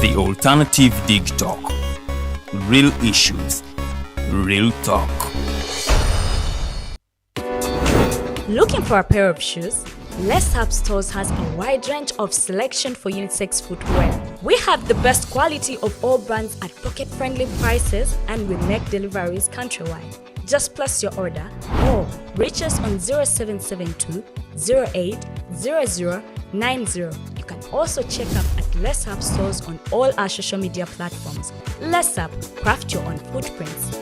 The alternative Digitalk. Real issues, real talk. Looking for a pair of shoes? Let's Up Stores has a wide range of selection for unisex footwear. We have the best quality of all brands at pocket-friendly prices and we make deliveries countrywide. Just place your order or reach us on 0772 08 0090. You can also check up at Let's Up Stores on all our social media platforms. Let's Up, craft your own footprints.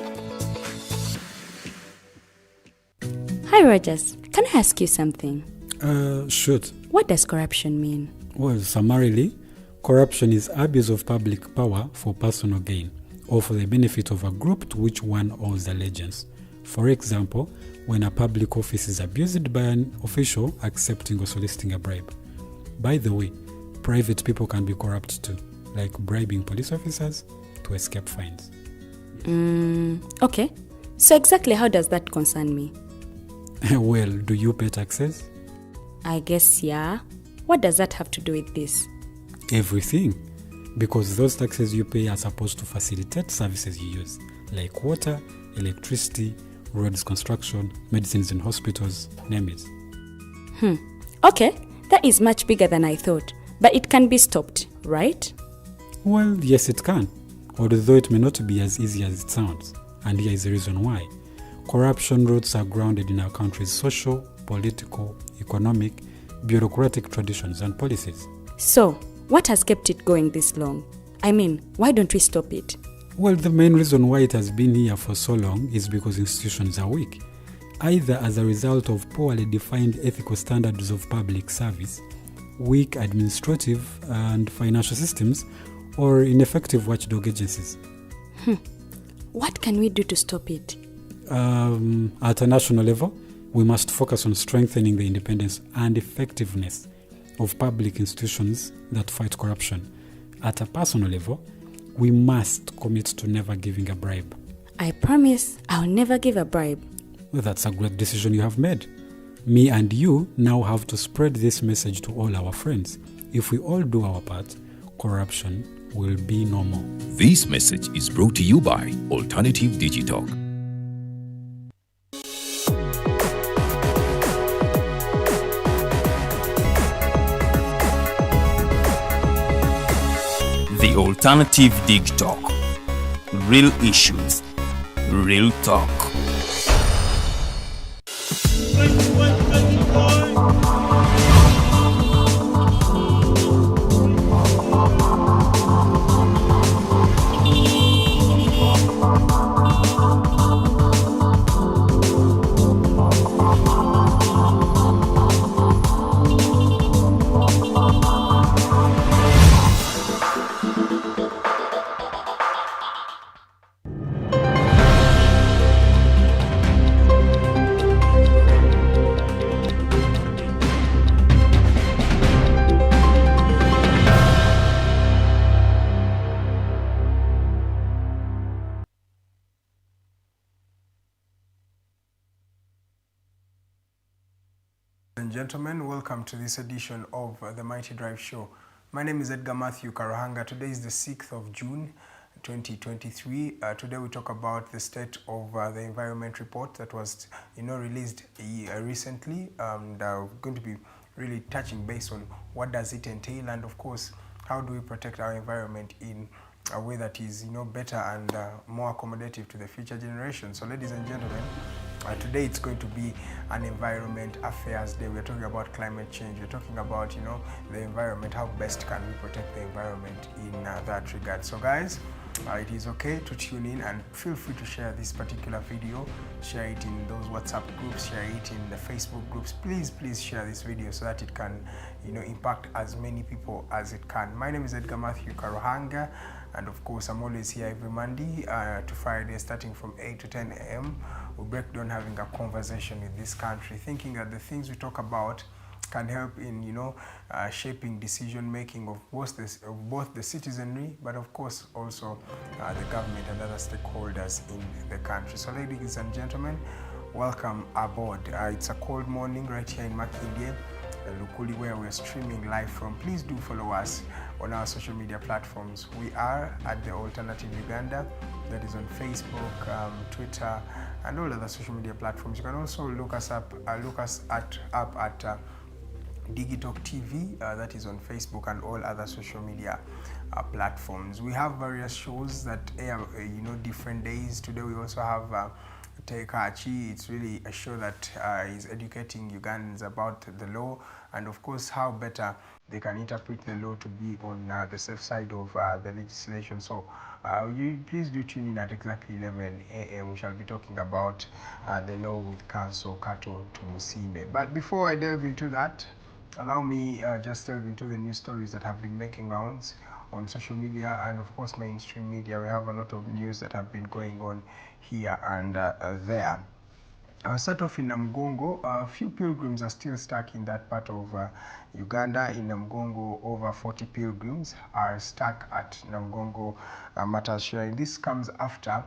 Hi Rogers, can I ask you something? Shoot. What does corruption mean? Well, summarily, corruption is abuse of public power for personal gain or for the benefit of a group to which one owes allegiance. For example, when a public office is abused by an official accepting or soliciting a bribe. By the way, private people can be corrupt too, like bribing police officers to escape fines. Okay. So exactly how does that concern me? Well, do you pay taxes? I guess, yeah. What does that have to do with this? Everything. Because those taxes you pay are supposed to facilitate services you use, like water, electricity, roads construction, medicines in hospitals, name it. Okay, that is much bigger than I thought. But it can be stopped, right? Well, yes it can, although it may not be as easy as it sounds. And here is the reason why. Corruption roots are grounded in our country's social, political, economic, bureaucratic traditions and policies. So, what has kept it going this long? I mean, why don't we stop it? Well, the main reason why it has been here for so long is because institutions are weak, either as a result of poorly defined ethical standards of public service, weak administrative and financial systems, or ineffective watchdog agencies. What can we do to stop it? At a national level, we must focus on strengthening the independence and effectiveness of public institutions that fight corruption. At a personal level, we must commit to never giving a bribe. I promise I'll never give a bribe. Well, that's a great decision you have made. Me and you now have to spread this message to all our friends. If we all do our part, corruption will be no more. This message is brought to you by Alternative Digitalk. The alternative Digitalk. Real issues, real talk. And gentlemen, welcome to this edition of the Mighty Drive Show. My name is Edgar Matthew Karuhanga. Today is the 6th of June, 2023. Today we talk about the state of the environment report that was, released recently. And we're going to be really touching base on what does it entail, and of course, how do we protect our environment in a way that is, better and more accommodative to the future generation. So, ladies and gentlemen, today it's going to be an environment affairs day. We're talking about climate change. We're talking about, the environment, how best can we protect the environment in that regard. So guys, it is okay to tune in and feel free to share this particular video, share it in those WhatsApp groups, share it in the Facebook groups. Please share this video so that it can, impact as many people as it can. My name is Edgar Matthew Karuhanga, and of course I'm always here every Monday to Friday starting from 8 to 10 a.m. We break down having a conversation with this country, thinking that the things we talk about can help in, shaping decision making of both the citizenry, but of course also the government and other stakeholders in the country. So ladies and gentlemen, welcome aboard. It's a cold morning right here in Makindye. Lukuli, where we're streaming live from. Please do follow us on our social media platforms. We are at the Alternative Uganda, that is on Facebook, Twitter, and all other social media platforms. You can also look us up at Digitalk TV, that is on Facebook and all other social media platforms. We have various shows that air, different days. Today we also have Tekachi. It's really a show that is educating Ugandans about the law and of course how better they can interpret the law to be on the safe side of the legislation. So you please do tune in at exactly 11 a.m. We shall be talking about the law with Council Kato to Musime. But before I delve into that, allow me just delve into the news stories that have been making rounds on social media and of course mainstream media. We have a lot of news that have been going on here and there. I'll start off in Namgongo. A few pilgrims are still stuck in that part of Uganda. In Namgongo, over 40 pilgrims are stuck at Namgongo Matters Shrine. This comes after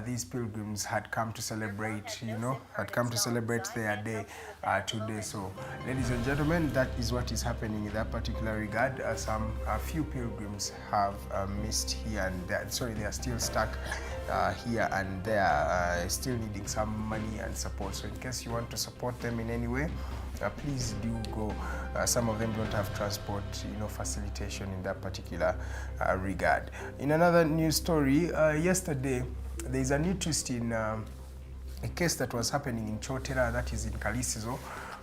these pilgrims had come to celebrate, their day today. So, ladies and gentlemen, that is what is happening in that particular regard. A few pilgrims have missed here and there. Sorry, they are still stuck here and there, still needing some money and support. So, in case you want to support them in any way, please do go. Some of them don't have transport, facilitation in that particular regard. In another news story, yesterday, there is a new twist in a case that was happening in Chotera, that is in Kalisizo,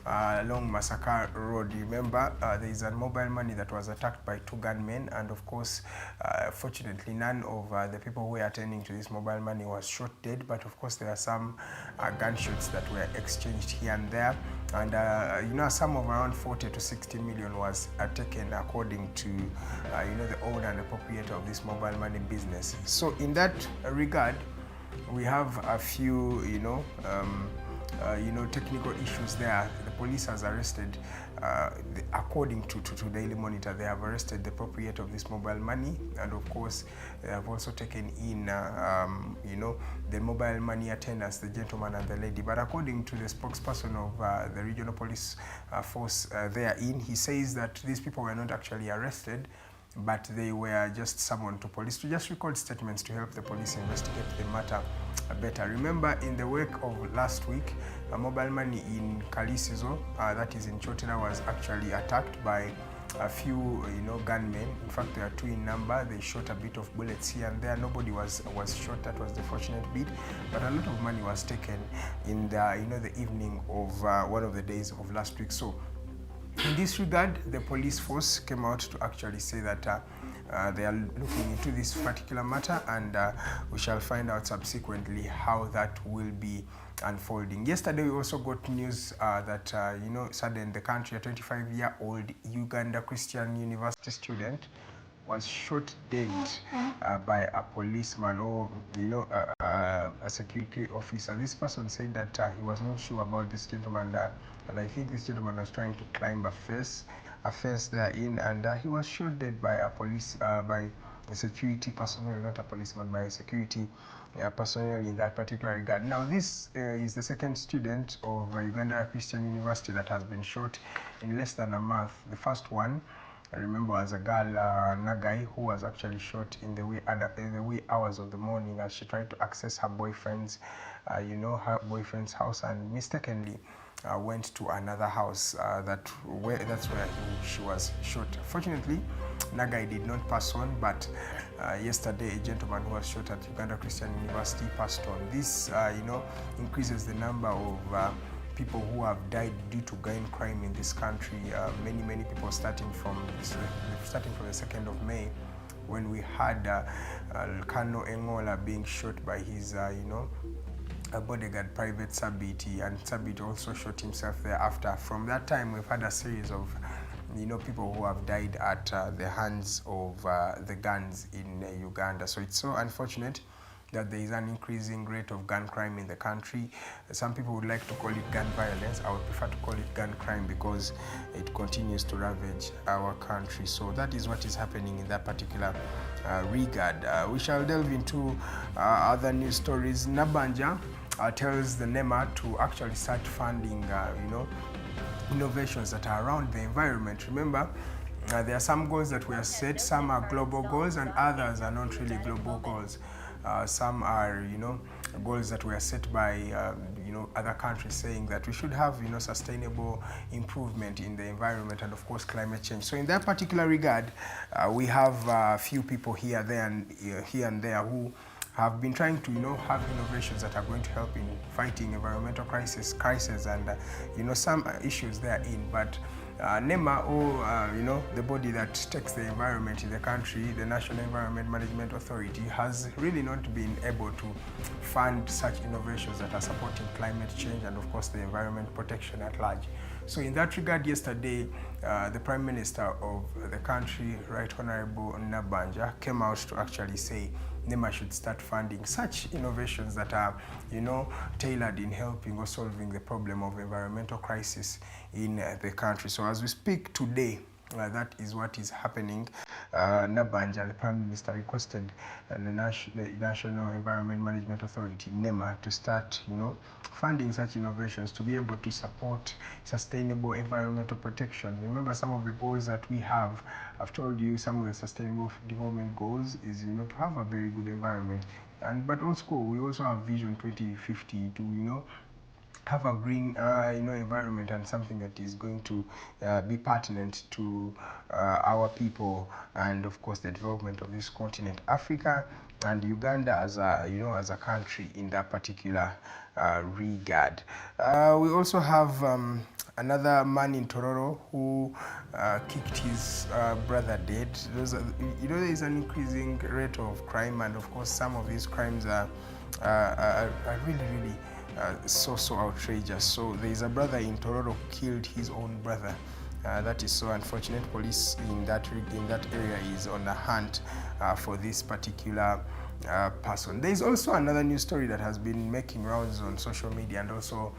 along Masaka Road. You remember, there is a mobile money that was attacked by two gunmen, and of course, fortunately, none of the people who were attending to this mobile money was shot dead, but of course, there are some gunshots that were exchanged here and there. And a sum of around 40 to 60 million was taken according to the owner and the proprietor of this mobile money business. So in that regard, we have a few technical issues there. The police has arrested, according to Daily Monitor, they have arrested the proprietor of this mobile money, and of course they have also taken in the mobile money attendants, the gentleman and the lady. But according to the spokesperson of the regional police force therein, he says that these people were not actually arrested, but they were just summoned to police to just record statements to help the police investigate the matter better. Remember, in the wake of last week, a mobile money in Kalisizo, that is in Chotera, was actually attacked by a few gunmen. In fact, there are two in number. They shot a bit of bullets here and there. Nobody was shot. That was the fortunate bit, but a lot of money was taken in the evening of one of the days of last week. So in this regard, the police force came out to actually say that they are looking into this particular matter, and we shall find out subsequently how that will be unfolding. Yesterday, we also got news that, suddenly the country, a 25-year-old Uganda Christian University student was shot dead by a policeman or a security officer. This person said that he was not sure about this gentleman, and I think this gentleman was trying to climb a fence therein, and he was shot dead by by a security personnel, not a policeman, by a security personnel in that particular regard. Now, this is the second student of Uganda Christian University that has been shot in less than a month. The first one, I remember, as a girl, Nagai, who was actually shot in the wee hours of the morning as she tried to access her boyfriend's house, and mistakenly went to another house. That's where she was shot. Fortunately, Nagai did not pass on, but yesterday a gentleman who was shot at Uganda Christian University passed on. This, increases the number of people who have died due to gun crime in this country. Many people starting from the 2nd of May, when we had Colonel Engola being shot by his a bodyguard, Private Sabiti, and Sabiti also shot himself thereafter. From that time, we've had a series of people who have died at the hands of the guns in Uganda. So it's so unfortunate that there is an increasing rate of gun crime in the country. Some people would like to call it gun violence. I would prefer to call it gun crime because it continues to ravage our country. So that is what is happening in that particular regard. We shall delve into other news stories. Nabanja tells the NEMA to actually start funding, innovations that are around the environment. Remember, there are some goals that were set, some are global goals and others are not really global goals. Some are, goals that were set by, other countries saying that we should have, sustainable improvement in the environment and of course climate change. So in that particular regard, we have a few people here and there who have been trying to, have innovations that are going to help in fighting environmental crisis and, some issues therein. But NEMA, or the body that takes the environment in the country, the National Environment Management Authority, has really not been able to fund such innovations that are supporting climate change and of course the environment protection at large. So in that regard, yesterday, the Prime Minister of the country, Right Honorable Nabanja, came out to actually say NEMA should start funding such innovations that are, tailored in helping or solving the problem of environmental crisis in the country. So as we speak today, that is what is happening. Nabanja, the Prime Minister, requested the National Environment Management Authority, NEMA, to start, funding such innovations to be able to support sustainable environmental protection. Remember, some of the goals that we have, I've told you, some of the sustainable development goals is, to have a very good environment. But also, we also have Vision 2050 to, have a green environment and something that is going to be pertinent to our people and of course the development of this continent, Africa and Uganda as a as a country in that particular regard. We also have another man in Tororo who kicked his brother dead. There is an increasing rate of crime, and of course some of these crimes are really so outrageous. So there is a brother in Tororo who killed his own brother. That is so unfortunate. Police in that area is on the hunt for this particular person. There is also another news story that has been making rounds on social media and also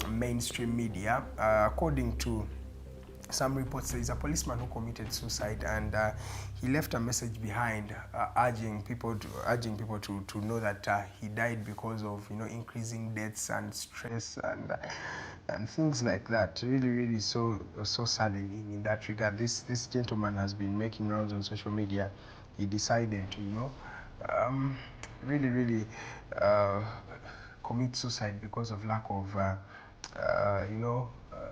mainstream media. According to some reports, there is a policeman who committed suicide, and he left a message behind urging people to know that he died because of increasing deaths and stress and things like that. Really so saddening in that regard. This gentleman has been making rounds on social media. He decided to really commit suicide because of lack of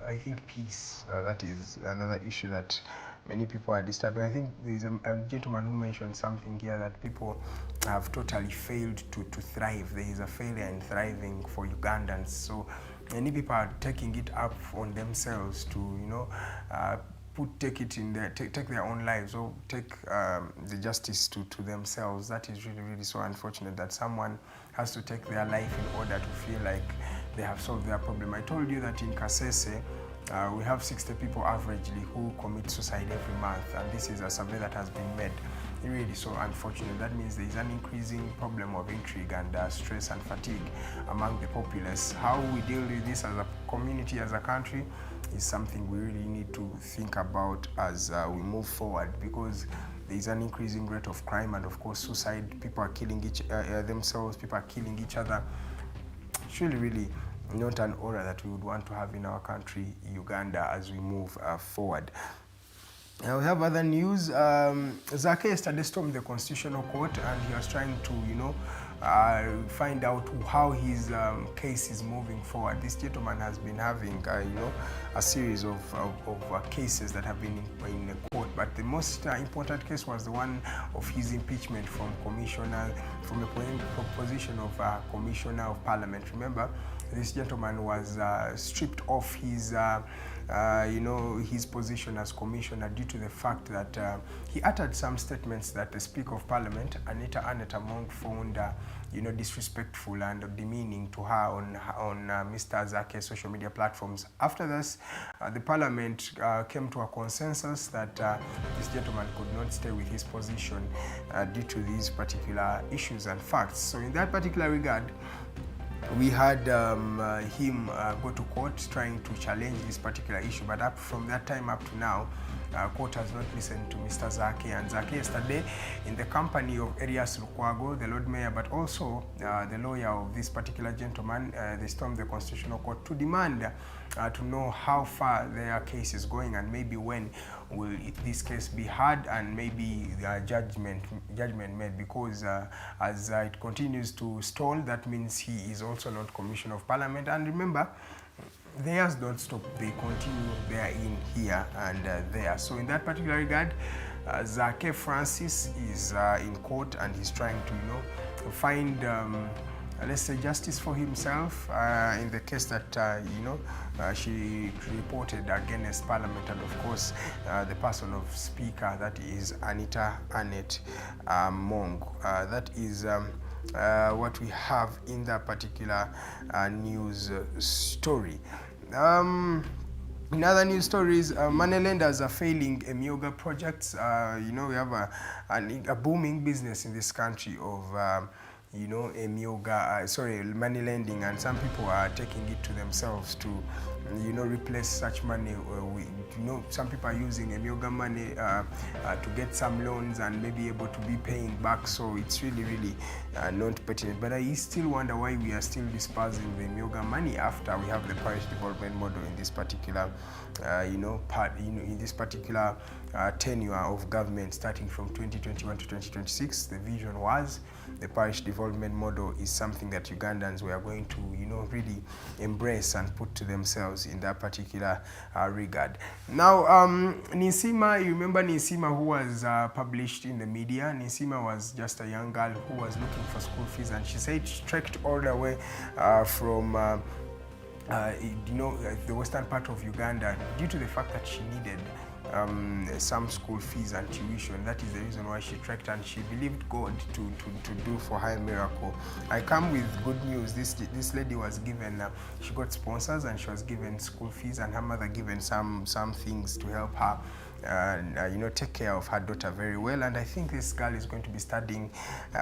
I think peace. That is another issue that many people are disturbed. I think there's a gentleman who mentioned something here that people have totally failed to thrive. There is a failure in thriving for Ugandans. So many people are taking it up on themselves to take their own lives, or take the justice to themselves. That is really so unfortunate that someone has to take their life in order to feel like they have solved their problem. I told you that in Kasese, we have 60 people averagely who commit suicide every month, and this is a survey that has been made. Really so unfortunate. That means there is an increasing problem of intrigue and stress and fatigue among the populace. How we deal with this as a community, as a country, is something we really need to think about as we move forward, because there is an increasing rate of crime and of course suicide. People are killing themselves, people are killing each other. It's really not an order that we would want to have in our country, Uganda, as we move forward. Now we have other news. Zake yesterday stormed the Constitutional Court, and he was trying to, find out how his case is moving forward. This gentleman has been having, a series of cases that have been in the court, but the most important case was the one of his impeachment from the position of Commissioner of Parliament. Remember, this gentleman was stripped off his position as commissioner due to the fact that he uttered some statements that the Speaker of Parliament, Anita Mount, found disrespectful and demeaning to her on Mr. Zake's social media platforms. After this, the Parliament came to a consensus that this gentleman could not stay with his position due to these particular issues and facts. So in that particular regard, we had him go to court trying to challenge this particular issue, but from that time up to now, court has not listened to Mr. Zake, and Zake yesterday, in the company of Elias Lukwago, the Lord Mayor, but also the lawyer of this particular gentleman, they stormed the Constitutional Court to demand to know how far their case is going, and maybe when will this case be heard, and maybe judgment made, because as it continues to stall, that means he is also not Commissioner of Parliament. And remember, theirs don't stop, they continue, they are in here and there. So in that particular regard, Zake Francis is in court, and he's trying to find let's say justice for himself in the case that she reported against Parliament, and of course the person of Speaker, that is Anita Annette Mong. That is what we have in that particular news story. In other news stories, money lenders are failing Emyoga projects. We have a booming business in this country of Emyoga, money lending, and some people are taking it to themselves to replace such money. Some people are using Emyoga money to get some loans and maybe able to be paying back. So it's really not pertinent. But I still wonder why we are still dispersing the Emyoga money after we have the parish development model in this particular in this particular tenure of government starting from 2021 to 2026. The vision was the parish development model is something that Ugandans were going to really embrace and put to themselves in that particular regard. Now, Nisima, you remember Nisima, who was published in the media. Nisima was just a young girl who was looking for school fees, and she said she trekked all the way from the western part of Uganda due to the fact that she needed some school fees and tuition. That is the reason why she trekked, and she believed God to do for her a miracle. I come with good news. This lady was given, she got sponsors, and she was given school fees, and her mother given some things to help her take care of her daughter very well. And I think this girl is going to be studying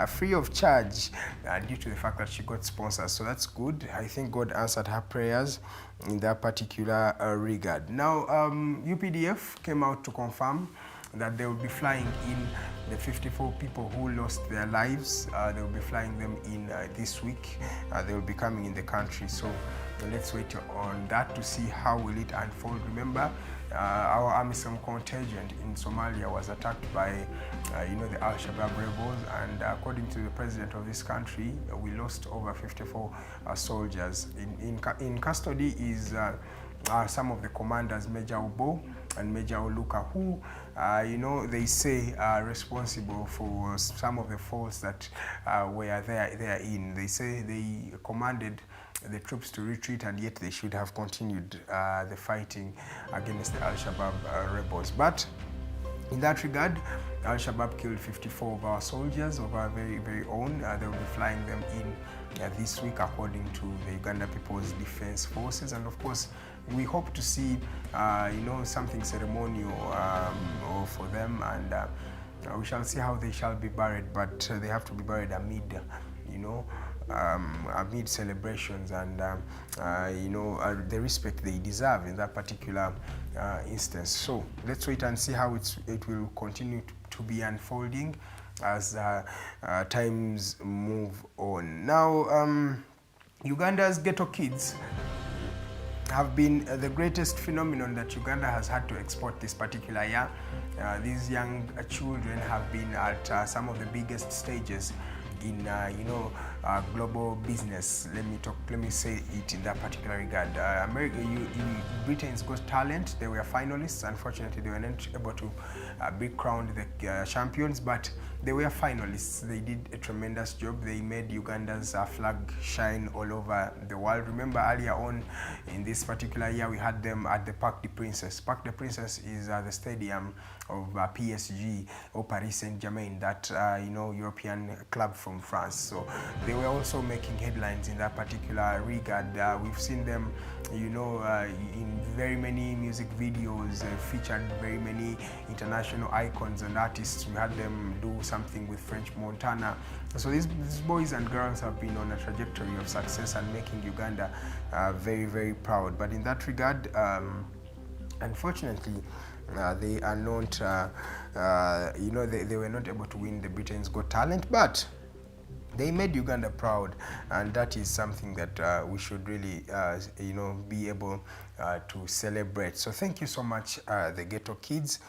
free of charge due to the fact that she got sponsors. So that's good. I think God answered her prayers in that particular regard. Now, UPDF came out to confirm that they will be flying in the 54 people who lost their lives. They will be flying them in this week. They will be coming in the country. So let's wait on that to see how will it unfold. Remember, our AMISOM contingent in Somalia was attacked by the Al-Shabaab rebels, and according to the president of this country, we lost over 54 soldiers. In custody is some of the commanders, Major Ubo and Major Oluka, who they say are responsible for some of the faults that were there in. They say they commanded the troops to retreat, and yet they should have continued the fighting against the Al-Shabaab rebels. But in that regard, Al-Shabaab killed 54 of our soldiers, of our very, very own. They will be flying them in this week, according to the Uganda People's Defense Forces. And of course, we hope to see, something ceremonial for them, and we shall see how they shall be buried. But they have to be buried amid, amid celebrations and the respect they deserve in that particular instance. So let's wait and see how it will continue to be unfolding as times move on. Now, Uganda's ghetto kids have been the greatest phenomenon that Uganda has had to export this particular year. These young children have been at some of the biggest stages in global business. Let me say it in that particular regard. Britain's Got Talent, they were finalists. Unfortunately, they were not able to be crowned the champions, but they were finalists. They did a tremendous job. They made Uganda's flag shine all over the world. Remember, earlier on in this particular year, we had them at the Parc des Princes. Parc des Princes is the stadium of PSG or Paris Saint-Germain, that European club from France. So they were also making headlines in that particular regard. We've seen them, in very many music videos, featured very many international icons and artists. We had them do something with French Montana. So these boys and girls have been on a trajectory of success and making Uganda very, very proud. But in that regard, unfortunately, they are not, they were not able to win the Britain's Got Talent, but they made Uganda proud, and that is something that we should really, be able to celebrate. So thank you so much, the Ghetto Kids,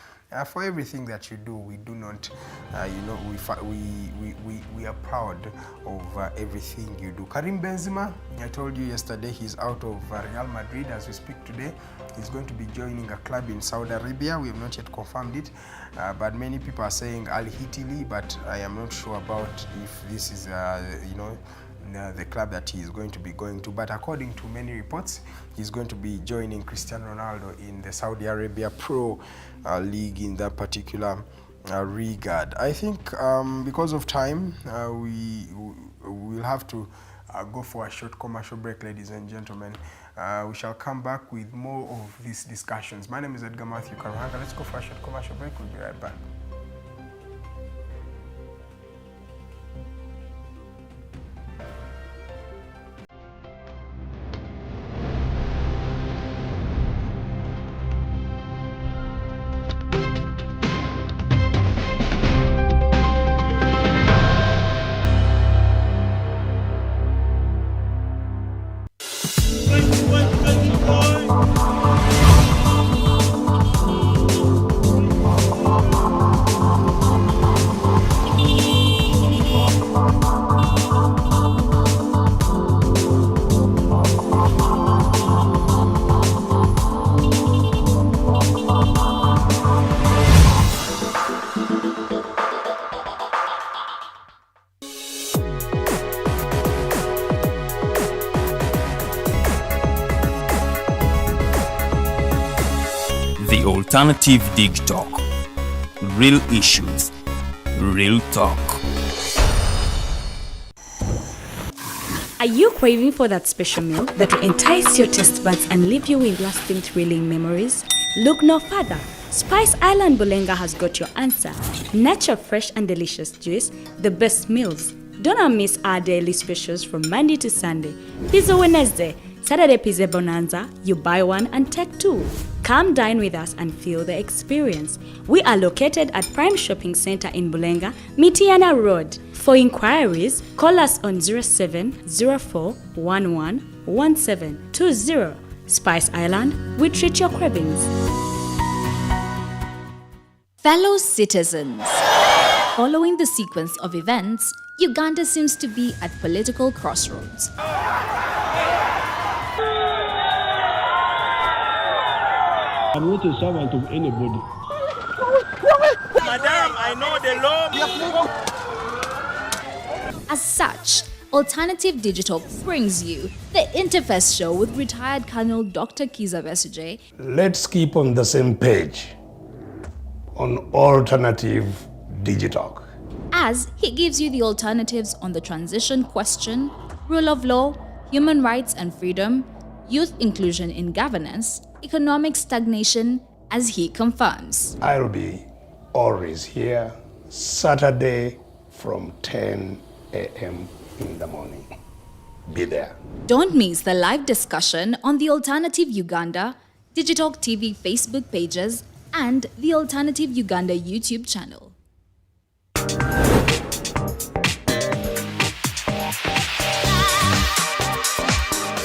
for everything that you do. We do not, we are proud of everything you do. Karim Benzema, I told you yesterday, he's out of Real Madrid as we speak today. He's going to be joining a club in Saudi Arabia. We have not yet confirmed it, but many people are saying Al Hilali, but I am not sure about if this is, the club that he is going to be going to. But according to many reports, he's going to be joining Cristiano Ronaldo in the Saudi Arabia Pro League in that particular regard. I think because of time, we will have to go for a short commercial break, ladies and gentlemen. We shall come back with more of these discussions. My name is Edgar Matthew Karuhanga. Let's go for a short commercial break. We'll be right back. The Alternative Digitalk. Real issues, real talk. Are you craving for that special meal that will entice your taste buds and leave you with lasting thrilling memories? Look no further. Spice Island Bulenga has got your answer. Natural, fresh and delicious juice, the best meals. Don't miss our daily specials from Monday to Sunday. Pizza Wednesday, Saturday Pizza Bonanza, you buy one and take two. Come dine with us and feel the experience. We are located at Prime Shopping Center in Bulenga, Mitiana Road. For inquiries, call us on 0704111720. Spice Island, we treat your cravings. Fellow citizens, following the sequence of events, Uganda seems to be at political crossroads. I'm not a servant of anybody. Madam, I know the law. As such, Alternative Digitalk brings you the Interface Show with retired Colonel Dr. Kiza Besuje. Let's keep on the same page on Alternative Digitalk. As he gives you the alternatives on the transition question, rule of law, human rights and freedom, youth inclusion in governance, economic stagnation, as he confirms. I'll be always here Saturday from 10 a.m. in the morning. Be there. Don't miss the live discussion on the Alternative Uganda, Digitalk TV Facebook pages, and the Alternative Uganda YouTube channel.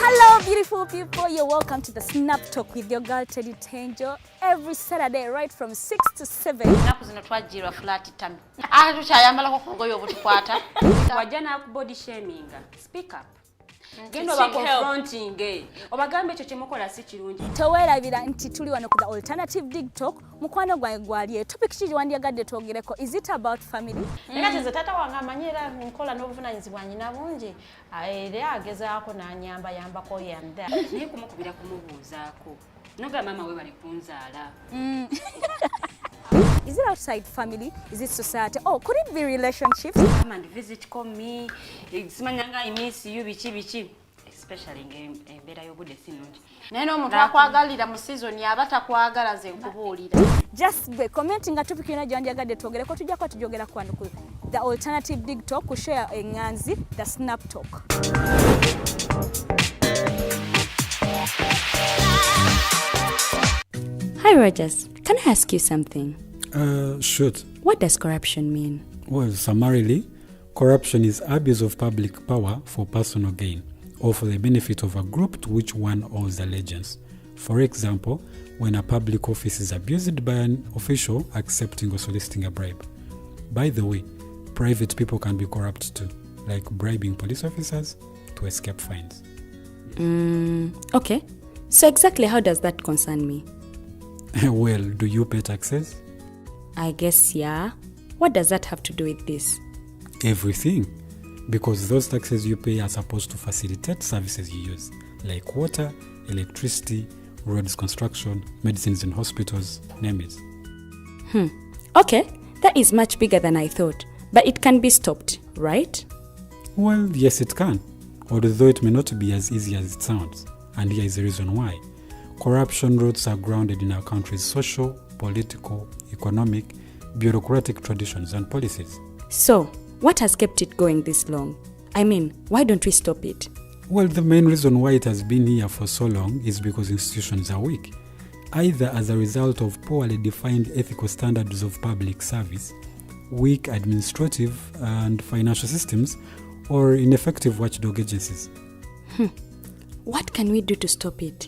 Hello, beautiful people. You're welcome to the Snap Talk with your girl Teddy Tenjo every Saturday, right from 6 to 7. Naku zino twajjirwa flat tami. Tukyayambalako ku ngoye obutukwata. Wajja n'akubody shaming. Speak up. Genda oba confronting. Obagambe ekyo kyemukola si kirungi. Towerabira nti tuli wano ku the Alternative Digitalk. Mukwano gwange gwali topic kiri wandyagadde twogereko. Is it about family? Nga nze taata wange amanyi era nkola n'obuvunaanyizibwa nyina bungi. Era agezaako n'anyambayambako yanda. Naye kumukubira kumubuuzaako. Noga mama we bali kunzaala. Is it outside family? Is it society? Oh, could it be relationships? Come and visit, call me. Simanyanga I miss you bichi. Especially embeera y'obudde si nnungi. Naye n'omuntu akwagalira mu season aba takwagala ze nkubuulira. Just be commenting a topic yonna gyandyagadde twogereko tujja kuba tujogera ku wano ku the Alternative Digitalk ku share enganzi the Snap Talk. Hi Rogers, Can I ask you something? Shoot. What does corruption mean? Well, summarily, corruption is abuse of public power for personal gain or for the benefit of a group to which one owes allegiance. For example, when a public office is abused by an official accepting or soliciting a bribe. By the way, private people can be corrupt too, like bribing police officers to escape fines. Okay. So exactly how does that concern me? Well, do you pay taxes? I guess, yeah. What does that have to do with this? Everything. Because those taxes you pay are supposed to facilitate services you use, like water, electricity, roads construction, medicines in hospitals, name it. Okay, that is much bigger than I thought. But it can be stopped, right? Well, yes, it can, although it may not be as easy as it sounds. And here is the reason why. Corruption roots are grounded in our country's social, political, economic, bureaucratic traditions and policies. So, what has kept it going this long? I mean, why don't we stop it? Well, the main reason why it has been here for so long is because institutions are weak, either as a result of poorly defined ethical standards of public service, weak administrative and financial systems, or ineffective watchdog agencies. What can we do to stop it?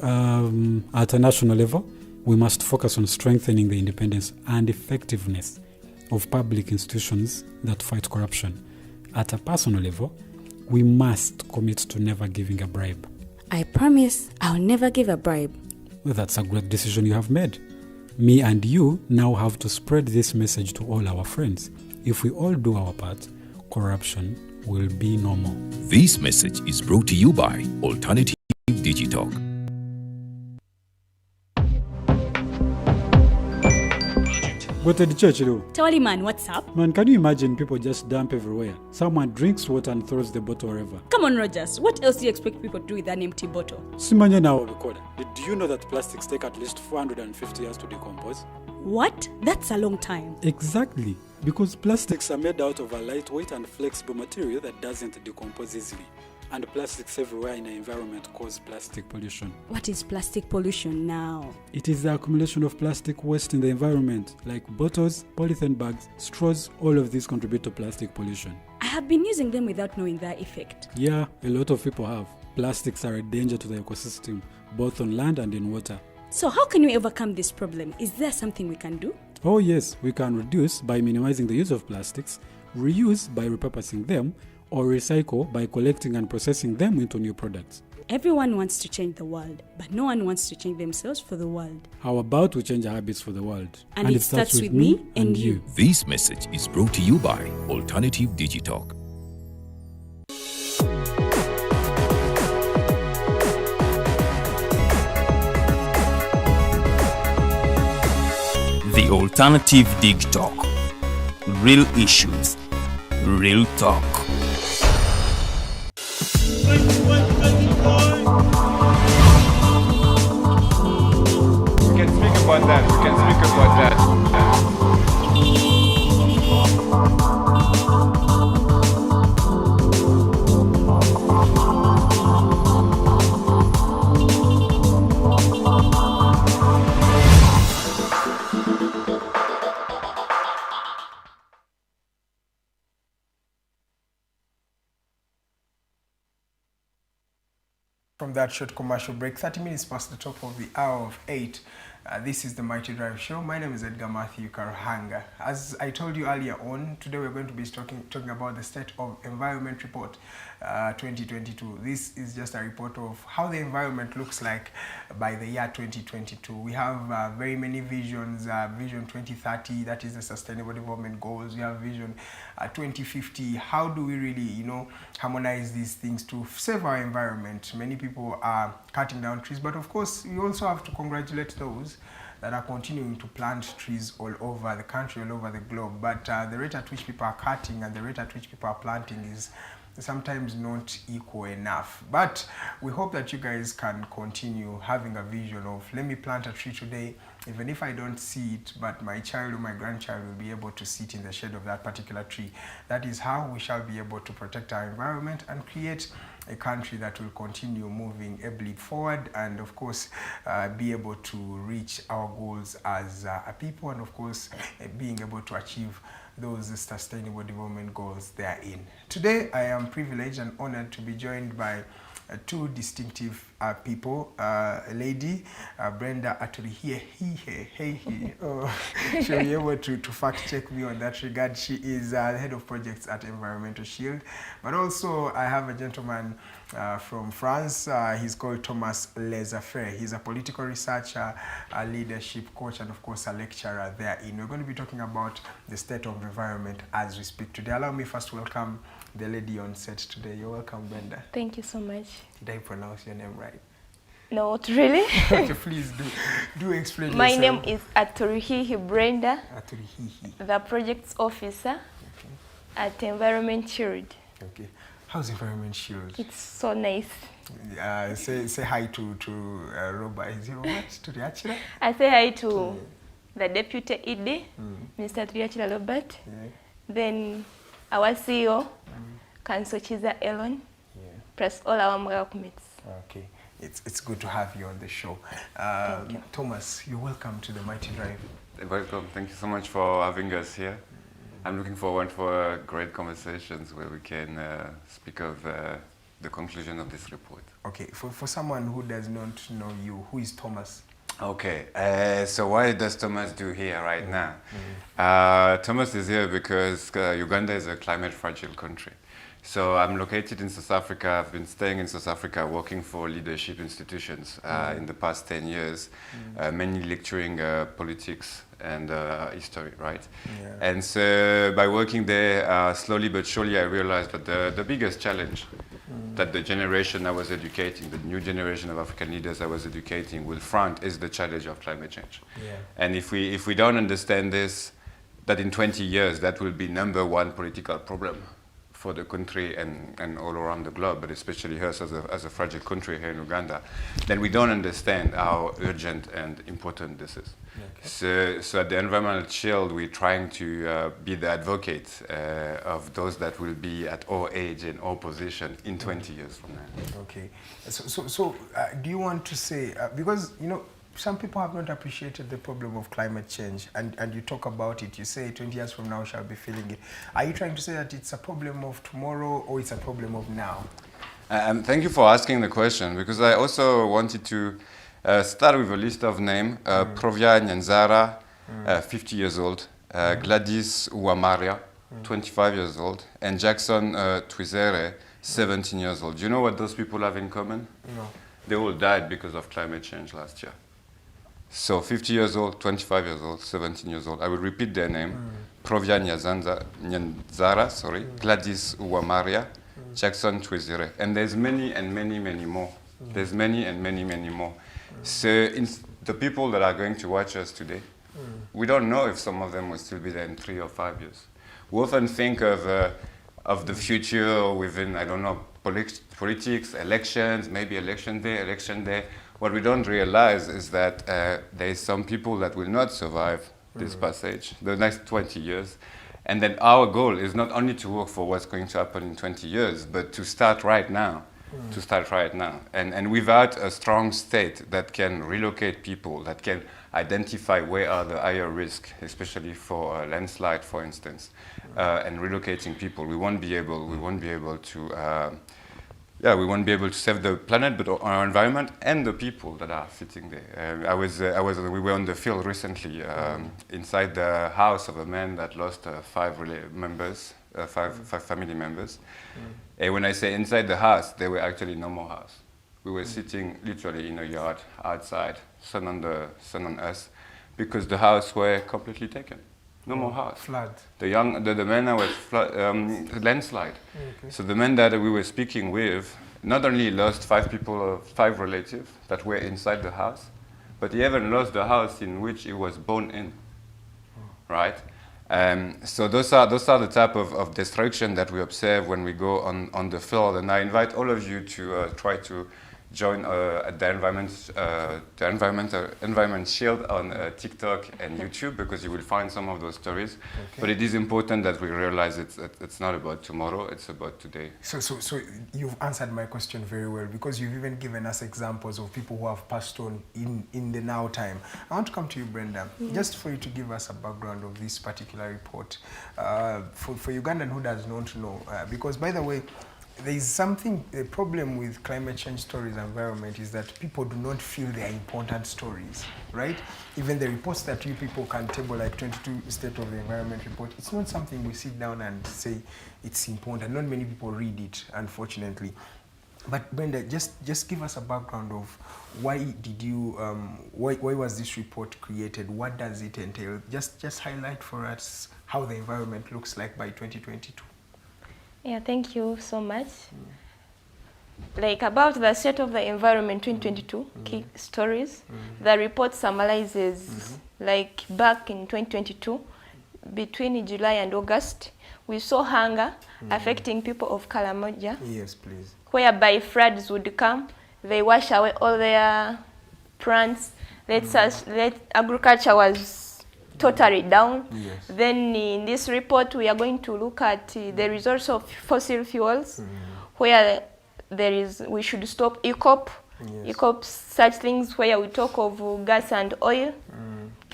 At a national level, we must focus on strengthening the independence and effectiveness of public institutions that fight corruption. At a personal level, we must commit to never giving a bribe. I promise I'll never give a bribe. Well, that's a great decision you have made. Me and you now have to spread this message to all our friends. If we all do our part, corruption will be no more. This message is brought to you by Alternative Digitalk. Go to the church, though. Tawali man, what's up? Man, can you imagine people just dump everywhere? Someone drinks water and throws the bottle wherever. Come on, Rogers. What else do you expect people to do with an empty bottle? Simanya now, did you know that plastics take at least 450 years to decompose? What? That's a long time. Exactly. Because plastics are made out of a lightweight and flexible material that doesn't decompose easily. And plastics everywhere in the environment cause plastic pollution. What is plastic pollution now? It is the accumulation of plastic waste in the environment, like bottles, polythene bags, straws. All of these contribute to plastic pollution. I have been using them without knowing their effect. Yeah, a lot of people have. Plastics are a danger to the ecosystem, both on land and in water. So how can we overcome this problem? Is there something we can do? Oh yes, we can reduce by minimizing the use of plastics, reuse by repurposing them, or recycle by collecting and processing them into new products. Everyone wants to change the world, but no one wants to change themselves for the world. How about we change our habits for the world? And it starts with me and you. This message is brought to you by Alternative Digitalk. The Alternative Digitalk. Real issues, real talk. We can speak about that. From that short commercial break, 30 minutes past the top of the hour of 8. This is the Mighty Drive Show. My name is Edgar Matthew Karuhanga. As I told you earlier on, today we're going to be talking about the State of Environment Report 2022. This is just a report of how the environment looks like by the year 2022. We have very many visions. Vision 2030, that is the Sustainable Development Goals. We have Vision 2050. How do we really, harmonize these things to save our environment? Many people are cutting down trees, but of course, we also have to congratulate those that are continuing to plant trees all over the country, all over the globe. But the rate at which people are cutting and the rate at which people are planting is sometimes not equal enough. But we hope that you guys can continue having a vision of, let me plant a tree today, even if I don't see it, but my child or my grandchild will be able to sit in the shade of that particular tree. That is how we shall be able to protect our environment and create a country that will continue moving a leap forward, and of course be able to reach our goals as a people, and of course being able to achieve those sustainable development goals therein. Today I am privileged and honored to be joined by two distinctive people, a lady, Brenda Aturihihe, she'll be able to fact check me on that regard. She is the head of projects at Environmental Shield. But also I have a gentleman from France. He's called Thomas Lezafre. He's a political researcher, a leadership coach, and of course a lecturer therein. We're going to be talking about the state of environment as we speak today. Allow me first to welcome the lady on set today. You're welcome, Brenda. Thank you so much. Did I pronounce your name right? Not really. Okay, please do explain My yourself. name is Aturihihi Brenda, Aturihihi. the projects officer at Environment Shield. Okay. How's Environment Shield? It's so nice. Say hi to Robert. Is it Robert? To Riachira? I say hi to the deputy ED, Mr. Riachira Robert. Then our CEO, Council Chiza Elon, plus all our workmates. Okay. It's good to have you on the show. Thank you. Thomas, you're welcome to the Mighty Drive. Welcome. Thank you so much for having us here. I'm looking forward for great conversations where we can speak of the conclusion of this report. Okay, for someone who does not know you, who is Thomas? Okay, so what does Thomas do here right now? Thomas is here because Uganda is a climate fragile country. So I'm located in South Africa. I've been staying in South Africa working for leadership institutions in the past 10 years, mainly lecturing politics and history, right? Yeah. And so by working there, slowly but surely I realized that the biggest challenge that the generation I was educating, the new generation of African leaders I was educating will front is the challenge of climate change. Yeah. And if we don't understand this, that in 20 years that will be #1 political problem for the country and all around the globe, but especially us as a fragile country here in Uganda, then we don't understand how urgent and important this is. Okay. So at the Environmental Shield, we're trying to be the advocates of those that will be at our age and our position in 20 years from now. Okay. So do you want to say, because, you know, some people have not appreciated the problem of climate change, and you talk about it, you say 20 years from now we shall be feeling it. Are you trying to say that it's a problem of tomorrow or it's a problem of now? Thank you for asking the question, because I also wanted to start with a list of names. Provia Nyanzara, 50 years old, Gladys Uwamaria, 25 years old, and Jackson Twizere, 17 years old. Do you know what those people have in common? No. They all died because of climate change last year. So 50 years old, 25 years old, 17 years old. I will repeat their name. Provia Nyanzara, Gladys Uwamaria, Jackson Twizere. And there's many and many, many more. There's many and many, many more. So the people that are going to watch us today, we don't know if some of them will still be there in 3 or 5 years. We often think of the future within, I don't know, politics, elections, maybe election day. What we don't realize is that there is some people that will not survive this passage, the next 20 years. And then our goal is not only to work for what's going to happen in 20 years, but to start right now. And without a strong state that can relocate people, that can identify where are the higher risks, especially for landslide, for instance, and relocating people, we won't be able to we won't be able to save the planet, but our environment and the people that are sitting there. We were on the field recently inside the house of a man that lost 5 family members. And when I say inside the house, there were actually no more house. We were sitting literally in a yard outside, sun on us, because the house were completely taken. No more house. Flood. The man was landslide. Okay. So the man that we were speaking with not only lost 5 relatives that were inside the house, but he even lost the house in which he was born in. Right? So those are the type of destruction that we observe when we go on the field. And I invite all of you to try to join at the Environment Shield on TikTok and YouTube, because you will find some of those stories. Okay. But it is important that we realize it's not about tomorrow, it's about today. So you've answered my question very well, because you've even given us examples of people who have passed on in the now time. I want to come to you, Brenda, just for you to give us a background of this particular report. For Ugandan who does not know, because by the way, there is something, the problem with climate change stories and environment is that people do not feel they are important stories, right? Even the reports that you people can table, like 22 State of the Environment report, it's not something we sit down and say it's important. Not many people read it, unfortunately. But Brenda, just give us a background of why did you, why was this report created? What does it entail? Just highlight for us how the environment looks like by 2022. Yeah, thank you so much. Like about the state of the environment 2022 key stories, the report summarizes like back in 2022, between July and August, we saw hunger affecting people of Karamoja. Yes, please. Whereby floods would come, they wash away all their plants. Agriculture was totally down. Yes. Then in this report we are going to look at the resource of fossil fuels, where we should stop ECOP. Yes. ECOP, such things where we talk of gas and oil,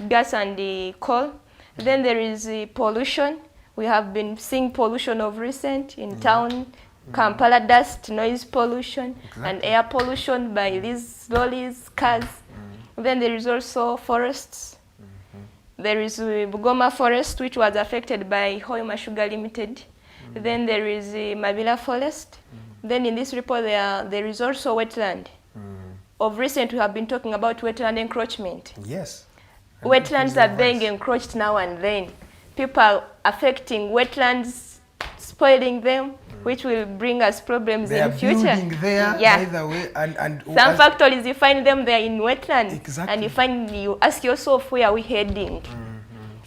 gas and coal. Then there is pollution. We have been seeing pollution of recent in town, Kampala dust, noise pollution, and air pollution by these lorries, cars. Then there is also forests. There is Bugoma Forest, which was affected by Hoima Sugar Limited. Then there is Mabila Forest. Then in this report there is also wetland. Of recent we have been talking about wetland encroachment. Yes. Wetlands are being encroached now and then. People are affecting wetlands, spoiling them, which will bring us problems in the future. Building there, by the way, and some factories, you find them there in wetlands. Exactly. And you ask yourself, where are we heading?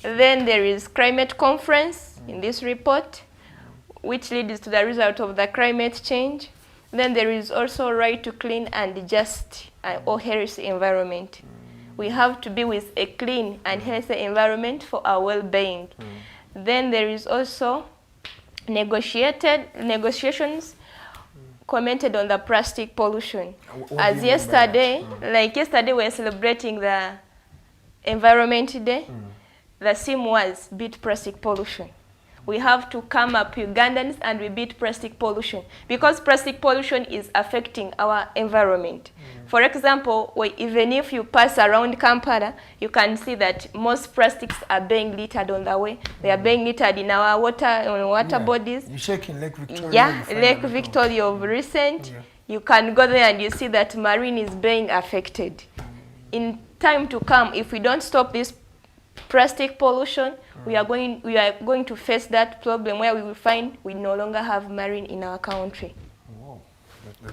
Then there is climate conference in this report, which leads to the result of the climate change. Then there is also right to clean and just or healthy environment. We have to be with a clean and healthy environment for our well-being. Then there is also negotiations commented on the plastic pollution. As yesterday, we were celebrating the Environment Day. The theme was beat plastic pollution. We have to come up Ugandans and we beat plastic pollution, because plastic pollution is affecting our environment. For example, even if you pass around Kampala, you can see that most plastics are being littered on the way. They are being littered in our water bodies. You check in Lake Victoria. Yeah, Lake Victoria of recent. You can go there and you see that marine is being affected. In time to come, if we don't stop this plastic pollution, we are going to face that problem where we will find we no longer have marine in our country. Wow.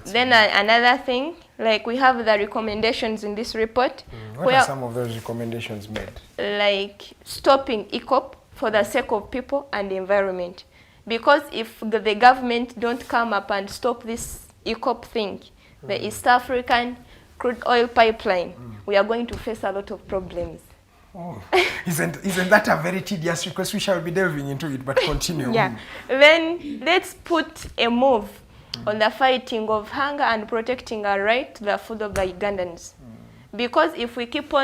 Then another thing, like we have the recommendations in this report. What are some of those recommendations made? Like stopping ECOP for the sake of people and the environment. Because if the government don't come up and stop this ECOP thing, the East African crude oil pipeline, we are going to face a lot of problems. Oh, isn't that a very tedious request? We shall be delving into it, but continue. Yeah. Then let's put a move on the fighting of hunger and protecting our right to the food of the Ugandans. Because if we keep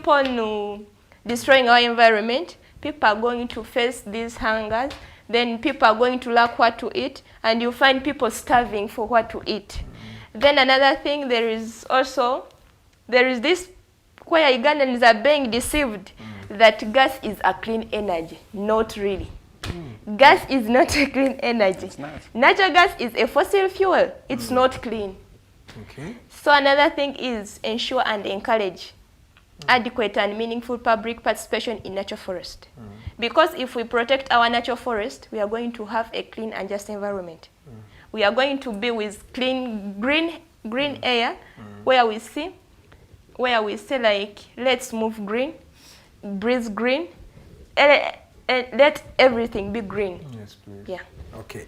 on destroying our environment, people are going to face these hungers. Then people are going to lack what to eat, and you find people starving for what to eat. Then another thing, there is this where Ugandans are being deceived that gas is a clean energy. Not really. Gas is not a clean energy. It's not. Natural gas is a fossil fuel. It's not clean. Okay. So another thing is ensure and encourage adequate and meaningful public participation in natural forest. Because if we protect our natural forest, we are going to have a clean and just environment. We are going to be with clean, green air, where we say like, let's move green, breathe green, let everything be green. Yes. Yes, please. Yeah. Okay.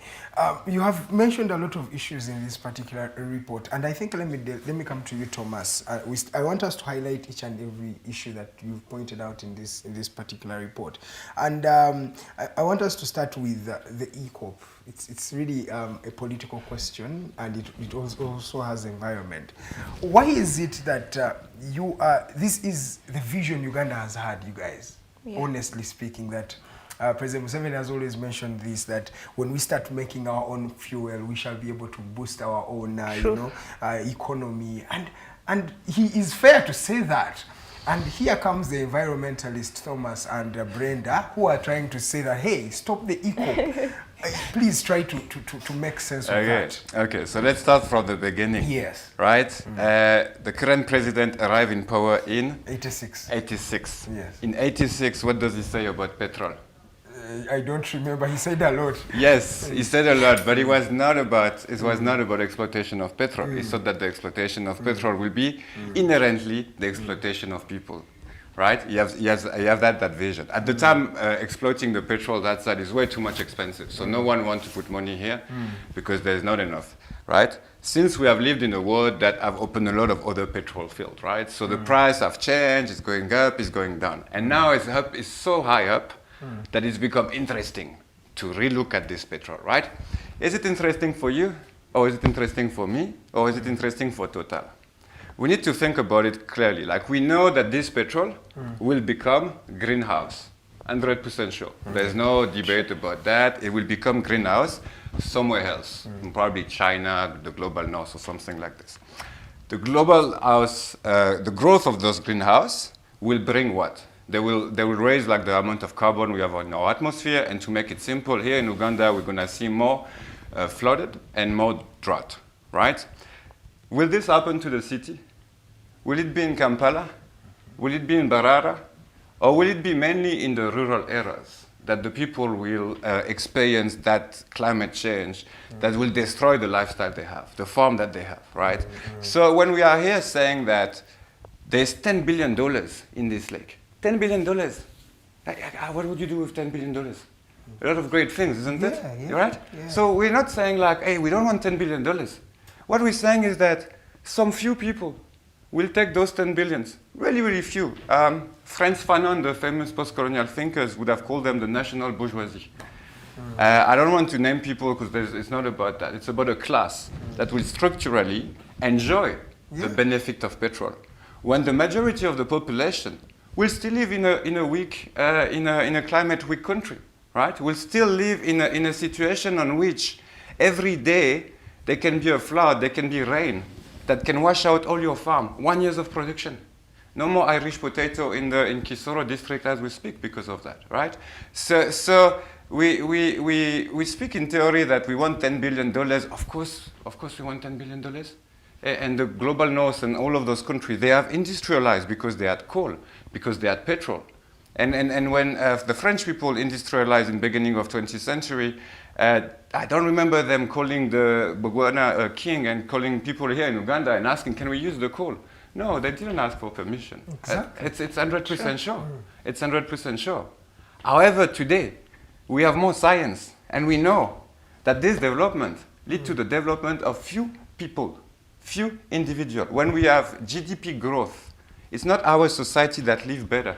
You have mentioned a lot of issues in this particular report, and I think let me come to you, Thomas. I want us to highlight each and every issue that you've pointed out in this particular report, and I want us to start with the ECOP. It's really a political question, and it also has environment. Why is it that this is the vision Uganda has had, you guys? Yeah. Honestly speaking, that President Museveni has always mentioned this, that when we start making our own fuel, we shall be able to boost our own economy. And he is fair to say that. And here comes the environmentalist Thomas and Brenda, who are trying to say that, hey, stop the eco. Please try to make sense of that. Okay, so let's start from the beginning. Yes. Right? The current president arrived in power in? 86. 86. Yes. In 86, what does he say about petrol? I don't remember. He said a lot. Yes, he said a lot, but it was not about exploitation of petrol. He thought that the exploitation of petrol will be inherently the exploitation of people. Right? You have that vision. At the time, exploiting the petrol that side is way too much expensive. So no one wants to put money here because there's not enough. Right? Since we have lived in a world that have opened a lot of other petrol fields, right? So the price have changed, it's going up, it's going down. And now it's so high up that it's become interesting to relook at this petrol, right? Is it interesting for you? Or is it interesting for me? Or is it interesting for Total? We need to think about it clearly. Like, we know that this petrol will become greenhouse, 100% sure. There's no debate about that. It will become greenhouse somewhere else, probably China, the global north, or something like this. The global house, the growth of those greenhouse will bring what? They will raise like the amount of carbon we have in our atmosphere, and to make it simple, here in Uganda, we're gonna see more flooded and more drought, right? Will this happen to the city? Will it be in Kampala? Will it be in Barara? Or will it be mainly in the rural areas that the people will experience that climate change that will destroy the lifestyle they have, the farm that they have, right? So when we are here saying that there's $10 billion in this lake, $10 billion, what would you do with $10 billion? A lot of great things, isn't it? Yeah. Right? Yeah. So we're not saying like, hey, we don't want $10 billion. What we're saying is that some few people will take those 10 billions, really, really few. Franz Fanon, the famous post-colonial thinkers, would have called them the national bourgeoisie. I don't want to name people because it's not about that. It's about a class that will structurally enjoy the benefit of petrol, when the majority of the population will still live in a climate weak country, right? Will still live in a situation on which every day there can be a flood, there can be rain that can wash out all your farm, 1 year of production. No more Irish potato in Kisoro district as we speak because of that, right? So we speak in theory that we want $10 billion. Of course we want $10 billion. And the global north and all of those countries, they have industrialized because they had coal, because they had petrol. And when the French people industrialized in the beginning of 20th century, I don't remember them calling the Bogwana king and calling people here in Uganda and asking, can we use the coal? No, they didn't ask for permission. Exactly. It's 100% sure. It's 100% sure. However, today, we have more science, and we know that this development leads to the development of few people, few individuals. When we have GDP growth, it's not our society that live better.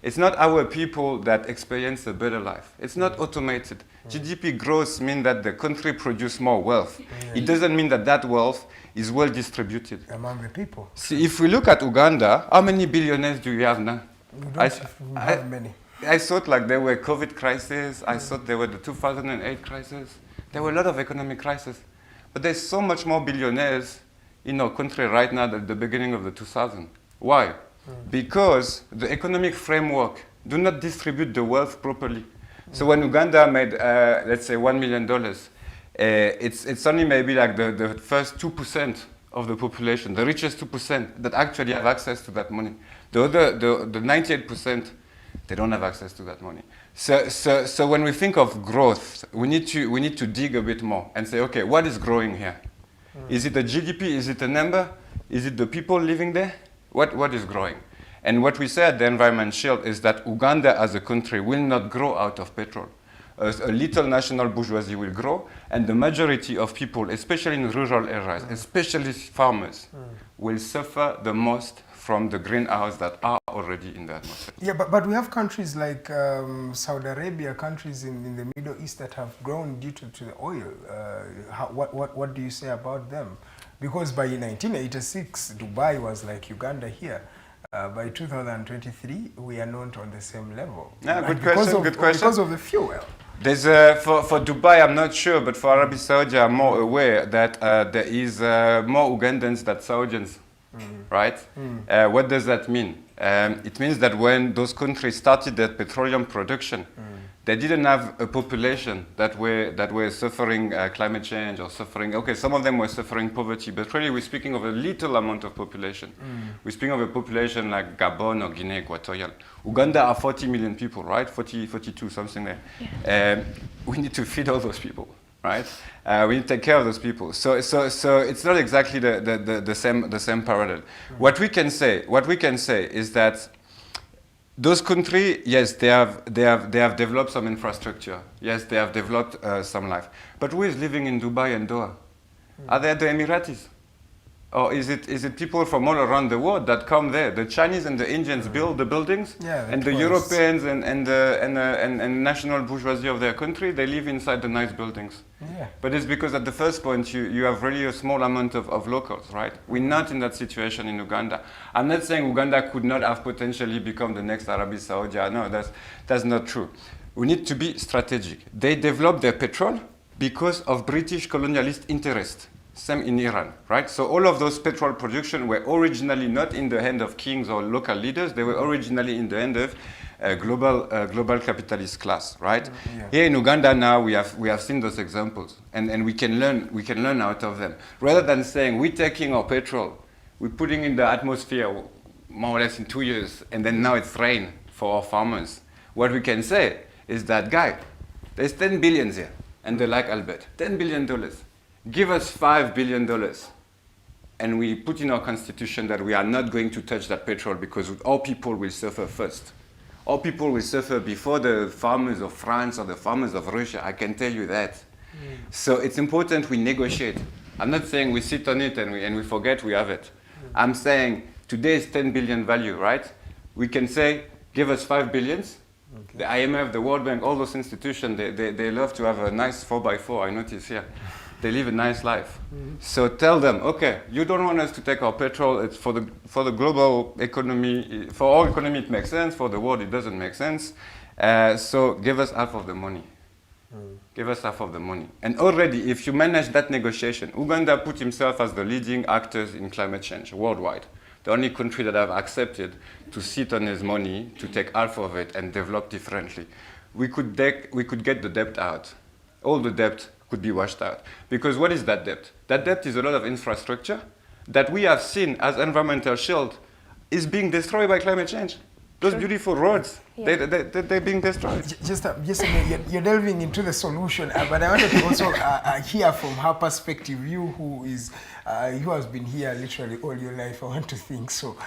It's not our people that experience a better life. It's not automated. GDP growth means that the country produces more wealth. It doesn't mean that that wealth is well distributed. Among the people. See, if we look at Uganda, how many billionaires do we have now? We don't have many. I thought like there were COVID crisis. I thought there were the 2008 crisis. There were a lot of economic crises. But there's so much more billionaires in our country right now than at the beginning of the 2000s. Why? Because the economic framework do not distribute the wealth properly. So when Uganda made, let's say, $1 million, it's only maybe like the first 2% of the population, the richest 2%, that actually have access to that money. The 98%, they don't have access to that money. So when we think of growth, we need to dig a bit more and say, okay, what is growing here? Is it the GDP? Is it a number? Is it the people living there? What is growing? And what we say at the Environment Shield is that Uganda as a country will not grow out of petrol. a little national bourgeoisie will grow, and the majority of people, especially in rural areas, especially farmers, will suffer the most from the greenhouse that are already in the atmosphere. Yeah, but we have countries like Saudi Arabia, countries in the Middle East that have grown due to the oil. What do you say about them? Because by 1986, Dubai was like Uganda here. By 2023, we are not on the same level. Yeah, good question. Because of the fuel. There's for Dubai, I'm not sure, but for Arabic Saudi, I'm more aware that there is more Ugandans than Saudians, right? What does that mean? It means that when those countries started their petroleum production, they didn't have a population that were suffering climate change or suffering. Okay, some of them were suffering poverty, but really we're speaking of a little amount of population. We're speaking of a population like Gabon or Guinea Equatorial. Uganda are 40 million people, right? 42, something there. Yeah. We need to feed all those people, right? We need to take care of those people. So it's not exactly the same parallel. What we can say is that those countries, yes, they have developed some infrastructure. Yes, they have developed some life. But who is living in Dubai and Doha? Are they the Emiratis? Or is it people from all around the world that come there? The Chinese and the Indians build the buildings, and the Europeans and the national bourgeoisie of their country, they live inside the nice buildings. Yeah. But it's because at the first point you have really a small amount of locals, right? We're not in that situation in Uganda. I'm not saying Uganda could not have potentially become the next Arabic Saudi. No, that's not true. We need to be strategic. They developed their petrol because of British colonialist interest. Same in Iran, right? So all of those petrol production were originally not in the hand of kings or local leaders. They were originally in the hand of global capitalist class, right? Yeah. Here in Uganda now we have seen those examples, and we can learn out of them. Rather than saying we're taking our petrol, we're putting in the atmosphere more or less in 2 years, and then now it's rain for our farmers. What we can say is that, guy, there's 10 billion here, and they like Albert, $10 billion. Give us $5 billion, and we put in our constitution that we are not going to touch that petrol because our people will suffer first. Our people will suffer before the farmers of France or the farmers of Russia, I can tell you that. So it's important we negotiate. I'm not saying we sit on it and we forget we have it. I'm saying today is 10 billion value, right? We can say, give us 5 billions. Okay. The IMF, the World Bank, all those institutions, they love to have a nice 4x4, I notice here. They live a nice life. So tell them, okay, you don't want us to take our petrol. It's for the global economy. For our economy, it makes sense. For the world, it doesn't make sense. So give us half of the money. Give us half of the money. And already, if you manage that negotiation, Uganda put himself as the leading actors in climate change worldwide. The only country that have accepted to sit on his money, to take half of it and develop differently. We could get the debt out. All the debt could be washed out. Because what is that debt? That debt is a lot of infrastructure that we have seen as environmental shield is being destroyed by climate change. Those beautiful roads, they're being destroyed. Just you're delving into the solution, but I wanted to also hear from her perspective, you who has been here literally all your life, I want to think so.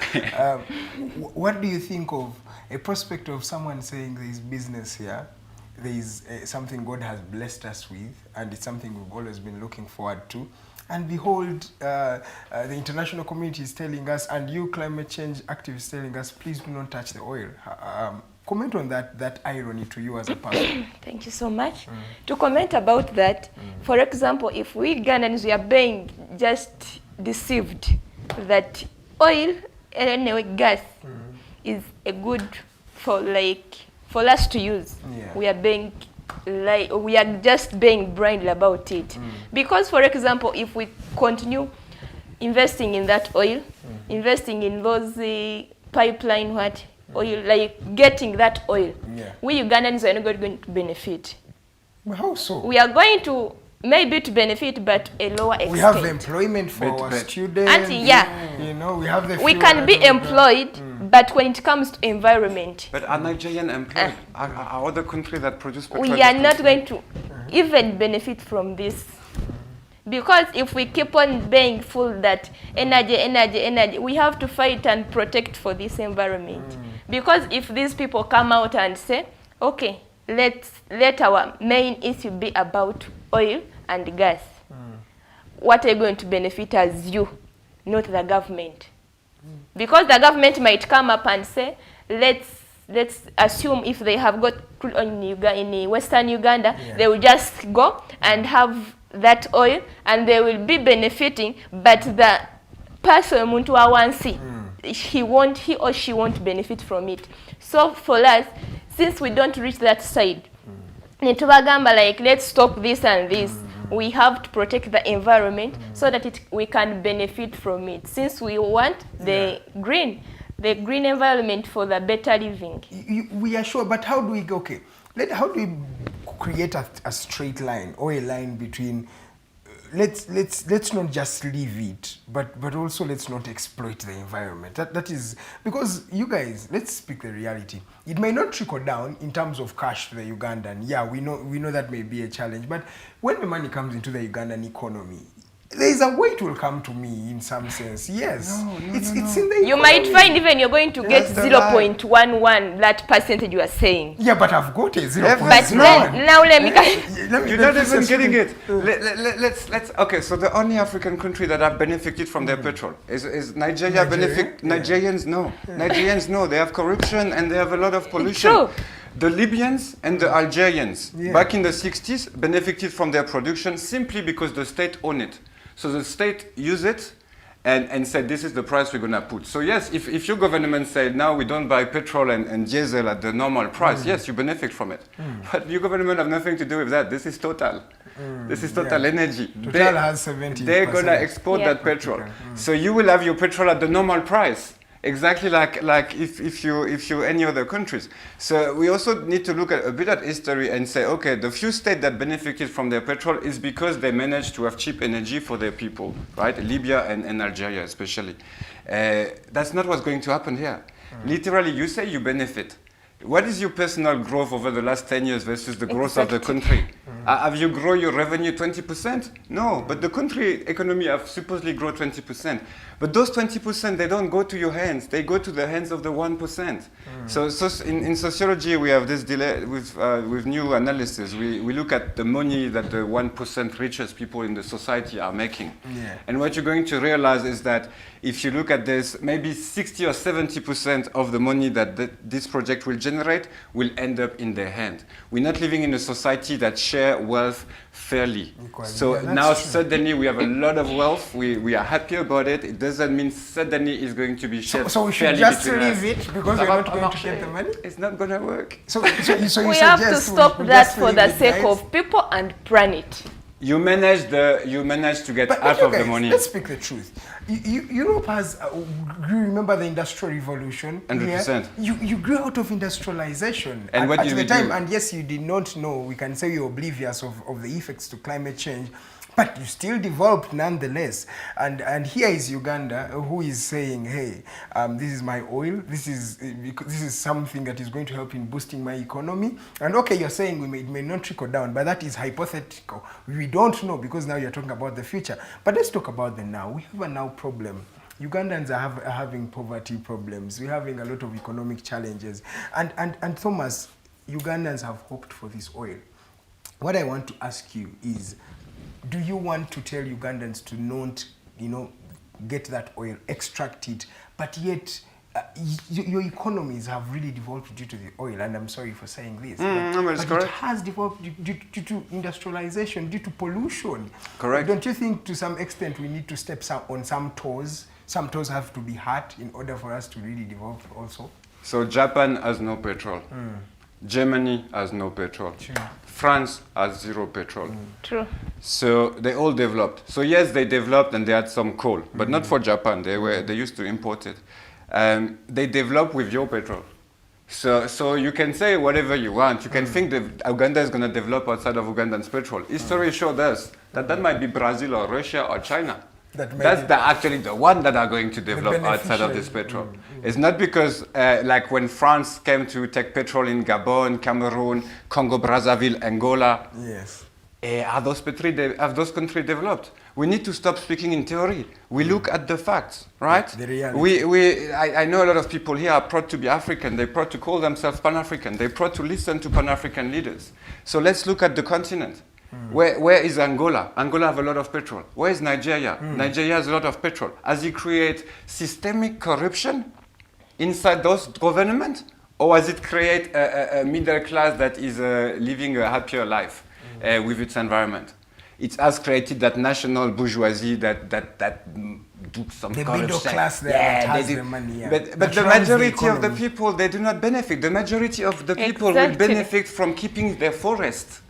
What do you think of a prospect of someone saying there is business here? There is something God has blessed us with, and it's something we've always been looking forward to. And behold, the international community is telling us, and you climate change activists telling us, please do not touch the oil. Comment on that irony to you as a person. Thank you so much. To comment about that, for example, if we Ugandans, we are being just deceived that oil, anyway, gas is a good for us to use. We are just being blind about it. Because, for example, if we continue investing in that oil, investing in those pipeline oil, like getting that oil, we Ugandans are not going to benefit. How so? We are going to maybe to benefit, but a lower extent. We have employment for our students. And we have the. We can be employed. But when it comes to environment... But are Nigerian employed? Are other countries that produce petrol? We are not going to even benefit from this. Because if we keep on being full that energy, we have to fight and protect for this environment. Because if these people come out and say, okay, let our main issue be about oil and gas. What are you going to benefit as you, not the government? Because the government might come up and say, let's assume if they have got crude oil in Western Uganda, they will just go and have that oil and they will be benefiting, but the person muntu awansi, he or she won't benefit from it. So for us, since we don't reach that side, netubagamba like let's stop this and this. We have to protect the environment so that we can benefit from it. Since we want the green environment for the better living. We are sure, but how do we go? Okay, how do we create a straight line or a line between? Let's not just leave it, but also let's not exploit the environment. That is because you guys. Let's speak the reality. It may not trickle down in terms of cash to the Ugandan. Yeah, we know that may be a challenge, but when the money comes into the Ugandan economy, there is a way it will come to me in some sense. Yes, it's in the economy. You might find even you're going to get 0.11 that percentage you are saying. Yeah, but I've got a 0.01. But then, now let me. You're not even getting it. Let's. Okay, so the only African country that have benefited from their petrol is Nigeria. Nigerians no. Nigerians no. They have corruption and they have a lot of pollution. True. The Libyans and the Algerians back in the 60s benefited from their production simply because the state owned it. So the state used it and said, this is the price we're going to put. So yes, if your government said, now we don't buy petrol and diesel at the normal price, yes, you benefit from it. But your government have nothing to do with that. This is Total. This is Total Energy. Total has 70%. They're going to export that petrol. So you will have your petrol at the normal price. Exactly like if you any other countries. So we also need to look at a bit at history and say, okay, the few states that benefited from their petrol is because they managed to have cheap energy for their people, right? Libya and Algeria especially. That's not what's going to happen here. Literally, you say you benefit. What is your personal growth over the last 10 years versus the growth of the country? Have you grown your revenue 20%? No, but the country economy have supposedly grown 20%. But those 20%, they don't go to your hands. They go to the hands of the 1%. So in sociology, we have this delay with new analysis. We look at the money that the 1% richest people in the society are making. And what you're going to realize is that if you look at this, maybe 60 or 70% of the money that this project will generate will end up in their hand. We're not living in a society that share wealth fairly. So now suddenly we have a lot of wealth. We are happy about it. It doesn't mean suddenly it's going to be shared so we should fairly just between leave us. it because we're not going to get the money? It's not going to work. So you we have to stop that for the sake of people and planet. You managed to get half of the money. Let's speak the truth. Europe has, you remember the Industrial Revolution? 100%. You grew out of industrialization. And what did we do? And yes, you did not know, we can say you're oblivious of the effects to climate change, but you still developed nonetheless. And here is Uganda, who is saying, hey, this is my oil, this is something that is going to help in boosting my economy. And okay, you're saying it may not trickle down, but that is hypothetical. We don't know because now you're talking about the future. But let's talk about the now. We have a now problem. Ugandans are having poverty problems. We're having a lot of economic challenges. And Thomas, Ugandans have hoped for this oil. What I want to ask you is, do you want to tell Ugandans to not, get that oil, extract it, but yet your economies have really developed due to the oil, and I'm sorry for saying this, but it has developed due to industrialization, due to pollution. Correct. Don't you think to some extent we need to step on some toes? Some toes have to be hurt in order for us to really develop also? So Japan has no petrol. Germany has no petrol. True. France has zero petrol. True. So they all developed. So yes, they developed and they had some coal, but not for Japan. They used to import it. They developed with your petrol. So you can say whatever you want. You can think that Uganda is going to develop outside of Ugandan's petrol. History showed us that might be Brazil or Russia or China. That's actually the one that are going to develop outside of this petrol. It's not because like when France came to take petrol in Gabon, Cameroon, Congo, Brazzaville, Angola. Yes. Are those countries developed? We need to stop speaking in theory. We look at the facts, right? The reality. I know a lot of people here are proud to be African. They're proud to call themselves Pan-African. They're proud to listen to Pan-African leaders. So let's look at the continent. Where is Angola? Angola have a lot of petrol. Where is Nigeria? Nigeria has a lot of petrol. Has it created systemic corruption inside those governments? Or has it created a middle class that is living a happier life with its environment? It has created that national bourgeoisie that do some the corruption. Middle class there that has the money. Yeah. But the majority of the people, they do not benefit. The majority of the people will benefit from keeping their forest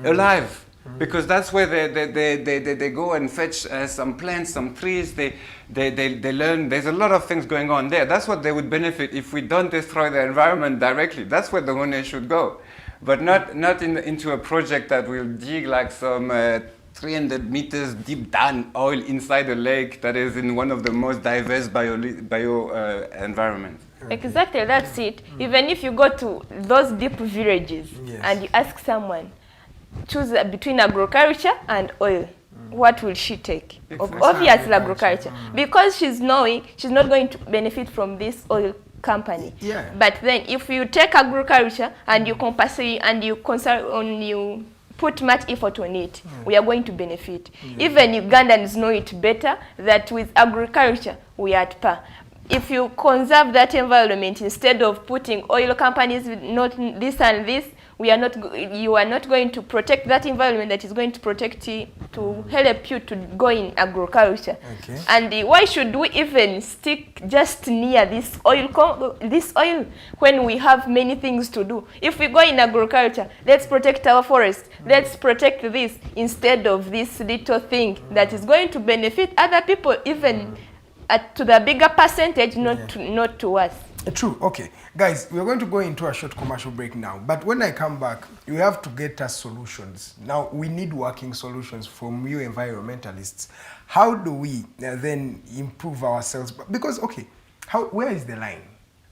alive. Because that's where they go and fetch some plants, some trees. They learn. There's a lot of things going on there. That's what they would benefit if we don't destroy the environment directly. That's where the money should go, but not into a project that will dig like some 300 meters deep down oil inside a lake that is in one of the most diverse bio environments. Exactly, that's it. Even if you go to those deep villages and you ask someone, choose between agriculture and oil, what will she take? Obviously agriculture, because she's knowing she's not going to benefit from this oil company. Yeah. But then if you take agriculture and you compensate and you you put much effort on it, we are going to benefit. Even Ugandans know it better that with agriculture we are at par. If you conserve that environment instead of putting oil companies with not this and this, you are not going to protect that environment that is going to protect you, to help you to go in agriculture. Okay. And why should we even stick just near this oil when we have many things to do? If we go in agriculture, let's protect our forest. Let's protect this instead of this little thing that is going to benefit other people, even to the bigger percentage, not to us. True. Okay. Guys, we're going to go into a short commercial break now. But when I come back, you have to get us solutions. Now, we need working solutions from you environmentalists. How do we then improve ourselves? Because, okay, where is the line?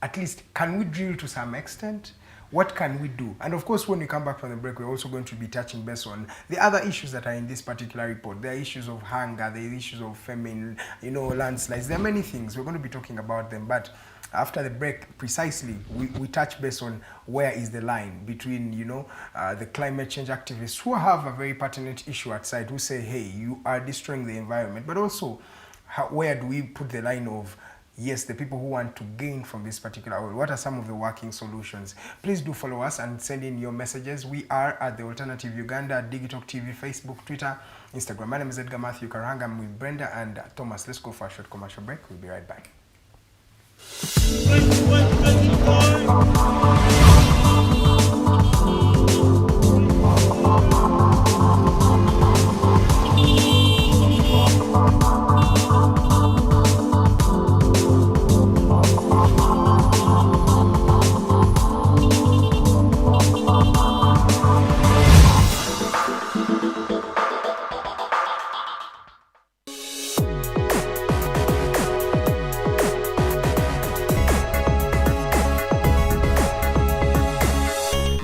At least, can we drill to some extent? What can we do? And of course, when we come back from the break, we're also going to be touching base on the other issues that are in this particular report. There are issues of hunger, there are issues of famine, landslides. There are many things. We're going to be talking about them. But after the break, precisely, we touch base on where is the line between, the climate change activists who have a very pertinent issue outside, who say, hey, you are destroying the environment. But also, where do we put the line of, yes, the people who want to gain from this particular oil? What are some of the working solutions? Please do follow us and send in your messages. We are at The Alternative Uganda, Digitalk TV, Facebook, Twitter, Instagram. My name is Edgar Matthew Karahanga. I'm with Brenda and Thomas. Let's go for a short commercial break. We'll be right back.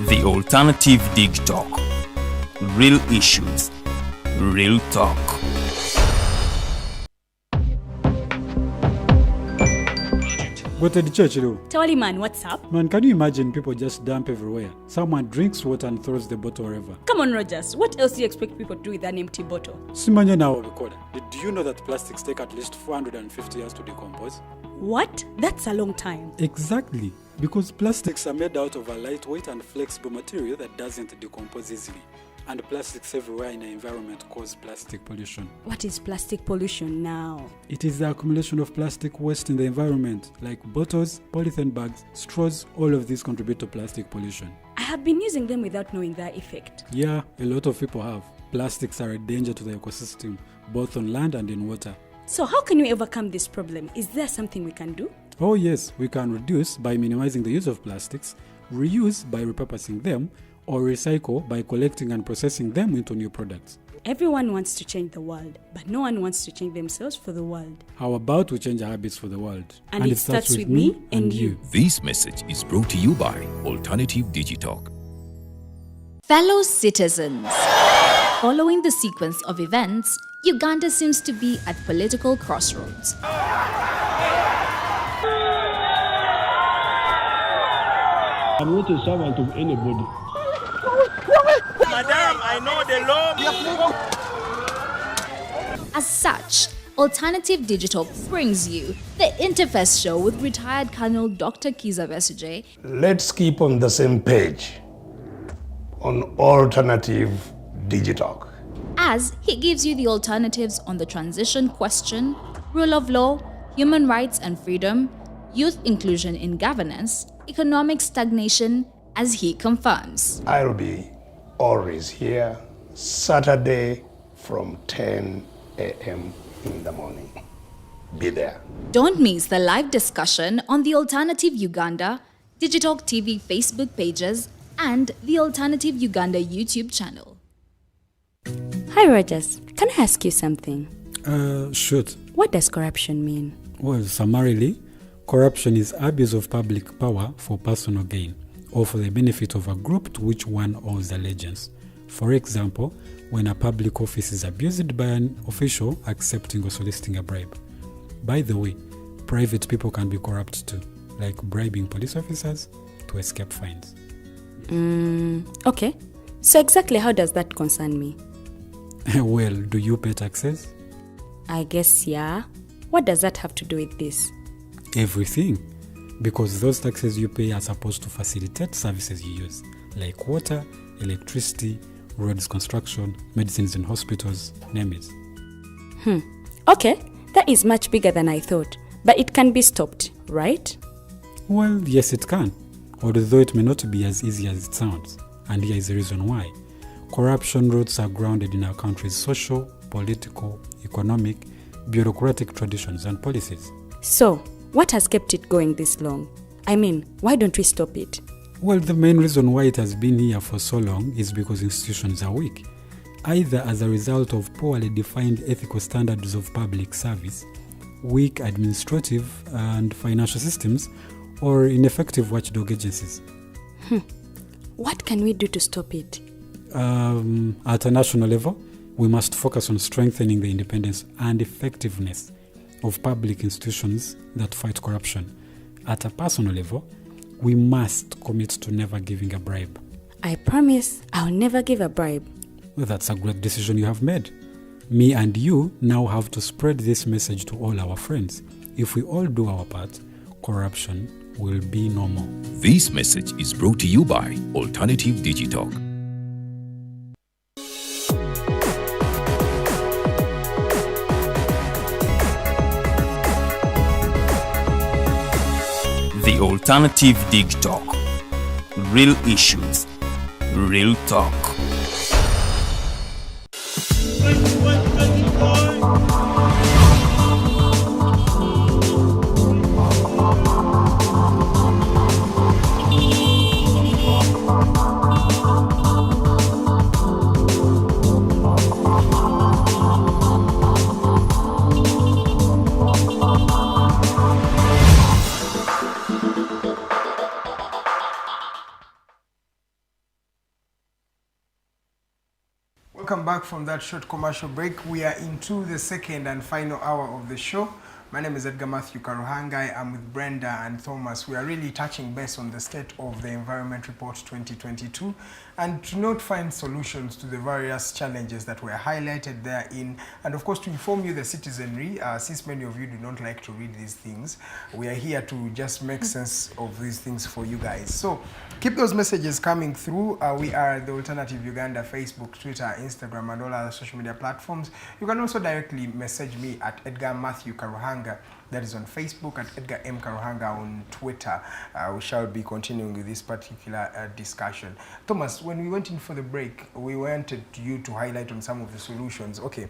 The Alternative Digitalk. Real issues, real talk. What at the church, though? Tawali man, what's up? Man, can you imagine people just dump everywhere? Someone drinks water and throws the bottle wherever. Come on, Rogers. What else do you expect people to do with an empty bottle? Simanya now, recorder. Do you know that plastics take at least 450 years to decompose? What? That's a long time. Exactly. Because plastics are made out of a lightweight and flexible material that doesn't decompose easily. And plastics everywhere in the environment cause plastic pollution. What is plastic pollution now? It is the accumulation of plastic waste in the environment, like bottles, polythene bags, straws. All of these contribute to plastic pollution. I have been using them without knowing their effect. Yeah, a lot of people have. Plastics are a danger to the ecosystem, both on land and in water. So how can we overcome this problem? Is there something we can do? Oh yes, we can reduce by minimizing the use of plastics, reuse by repurposing them, or recycle by collecting and processing them into new products. Everyone wants to change the world, but no one wants to change themselves for the world. How about we change our habits for the world? And it starts with me and you. This message is brought to you by Alternative Digitalk. Fellow citizens, Following the sequence of events, Uganda seems to be at political crossroads. I'm not a servant of anybody. Madam, I know the law. As such, Alternative Digitalk brings you the Interface Show with retired Colonel Dr. Kiza Besuje. Let's keep on the same page on Alternative Digitalk, As he gives you the alternatives on the transition question, rule of law, human rights and freedom, youth inclusion in governance, economic stagnation, as he confirms. I'll be always here Saturday from 10 a.m. in the morning. Be there. Don't miss the live discussion on the Alternative Uganda, Digitalk TV Facebook pages, and the Alternative Uganda YouTube channel. Hi Rogers, can I ask you something? Shoot. What does corruption mean? Well, summarily, corruption is abuse of public power for personal gain or for the benefit of a group to which one owes allegiance. For example, when a public office is abused by an official accepting or soliciting a bribe. By the way, private people can be corrupt too, like bribing police officers to escape fines. Okay. So exactly how does that concern me? Well, do you pay taxes? I guess yeah. What does that have to do with this? Everything. Because those taxes you pay are supposed to facilitate services you use, like water, electricity, roads construction, medicines in hospitals, name it. Okay, that is much bigger than I thought. But it can be stopped, right? Well, yes it can, although it may not be as easy as it sounds. And here is the reason why. Corruption roots are grounded in our country's social, political, economic, bureaucratic traditions and policies. So, what has kept it going this long? I mean, why don't we stop it? Well, the main reason why it has been here for so long is because institutions are weak, either as a result of poorly defined ethical standards of public service, weak administrative and financial systems, or ineffective watchdog agencies. What can we do to stop it? At a national level, we must focus on strengthening the independence and effectiveness of public institutions that fight corruption. At a personal level, we must commit to never giving a bribe. I promise I'll never give a bribe. Well, that's a great decision you have made. Me and you now have to spread this message to all our friends. If we all do our part, corruption will be no more. This message is brought to you by Alternative Digitalk. The Alternative Digitalk. Real issues, real talk. Welcome back from that short commercial break. We are into the second and final hour of the show. My name is Edgar Matthew Karuhanga. I'm with Brenda and Thomas. We are really touching base on the state of the Environment Report 2022 and to not find solutions to the various challenges that were highlighted therein. And of course, to inform you, the citizenry, since many of you do not like to read these things, we are here to just make sense of these things for you guys. So keep those messages coming through. We are the Alternative Uganda, Facebook, Twitter, Instagram, and all other social media platforms. You can also directly message me at Edgar Matthew Karuhanga. That is on Facebook, at Edgar M. Karuhanga on Twitter. We shall be continuing with this particular discussion. Thomas, when we went in for the break, we wanted you to highlight on some of the solutions. Okay,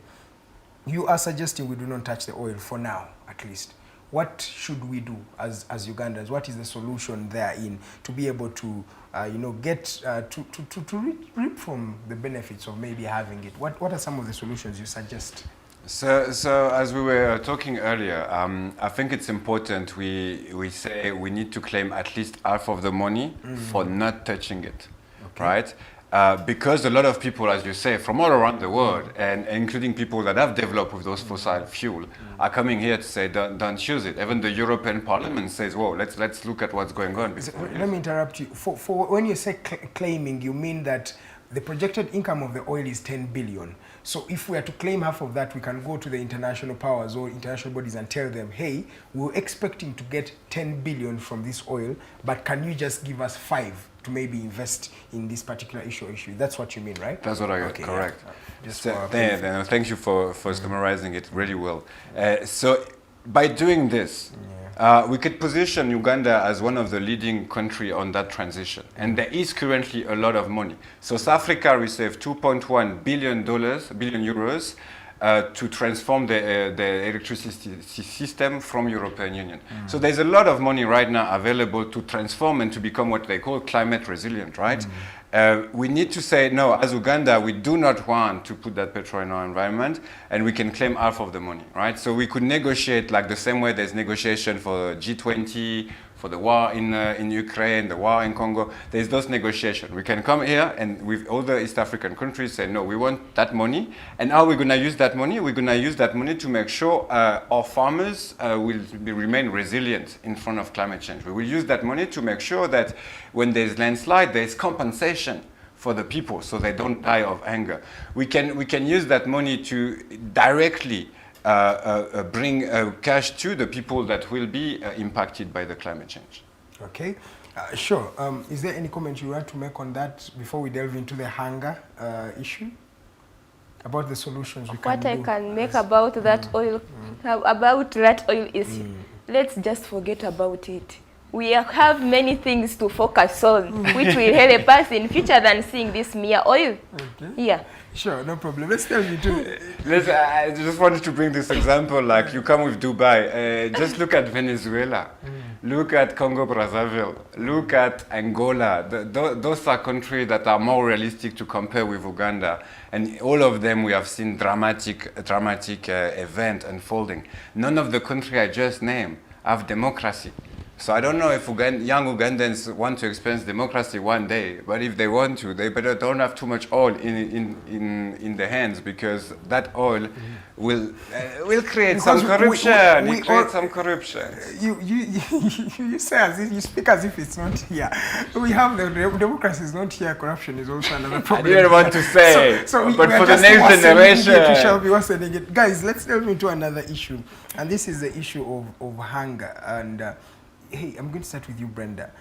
you are suggesting we do not touch the oil for now, at least. What should we do as Ugandans? What is the solution therein to be able to, get to reap from the benefits of maybe having it? What are some of the solutions you suggest? So as we were talking earlier, I think it's important we say we need to claim at least half of the money for not touching it, right? because a lot of people, as you say, from all around the world, and including people that have developed with those fossil fuel, are coming here to say, don't use it. Even the European Parliament says, whoa, let's look at what's going on. Let me interrupt you. For when you say claiming, you mean that the projected income of the oil is 10 billion. So if we are to claim half of that, we can go to the international powers or international bodies and tell them, hey, we're expecting to get 10 billion from this oil, but can you just give us 5 to maybe invest in this particular issue? That's what you mean, right? That's what I got, correct. Yeah. Thank you for summarizing it really well. So by doing this, we could position Uganda as one of the leading countries on that transition. And there is currently a lot of money. South Africa received $2.1 billion to transform the electricity system from European Union. So there's a lot of money right now available to transform and to become what they call climate resilient, right? We need to say, no, as Uganda, we do not want to put that petrol in our environment, and we can claim half of the money, right? So we could negotiate like the same way there's negotiation for G20, for the war in Ukraine, the war in Congo. There's those negotiations. We can come here and with all the East African countries say, no, we want that money. And how are we going to use that money? We're going to use that money to make sure our farmers will remain resilient in front of climate change. We will use that money to make sure that when there's landslide, there's compensation for the people so they don't die of hunger. We can use that money to directly bring cash to the people that will be impacted by the climate change. Okay, sure. Is there any comment you want to make on that before we delve into the hunger issue? About the solutions we can do? What I can make about that oil, issue, let's just forget about it. We have many things to focus on, which will help us in future than seeing this mere oil. Okay. Yeah. Sure, no problem. Let's tell you too. I just wanted to bring this example, like you come with Dubai, just look at Venezuela, look at Congo Brazzaville, look at Angola. Those are countries that are more realistic to compare with Uganda. And all of them we have seen dramatic event unfolding. None of the countries I just named have democracy. So I don't know if young Ugandans want to experience democracy one day, but if they want to, they better don't have too much oil in their hands, because that oil will create some corruption. You say as if you speak as if it's not here. We have the democracy is not here. Corruption is also another problem. I didn't want to say, but for the next generation, guys, let's delve into another issue, and this is the issue of hunger. And hey, I'm going to start with you, Brenda.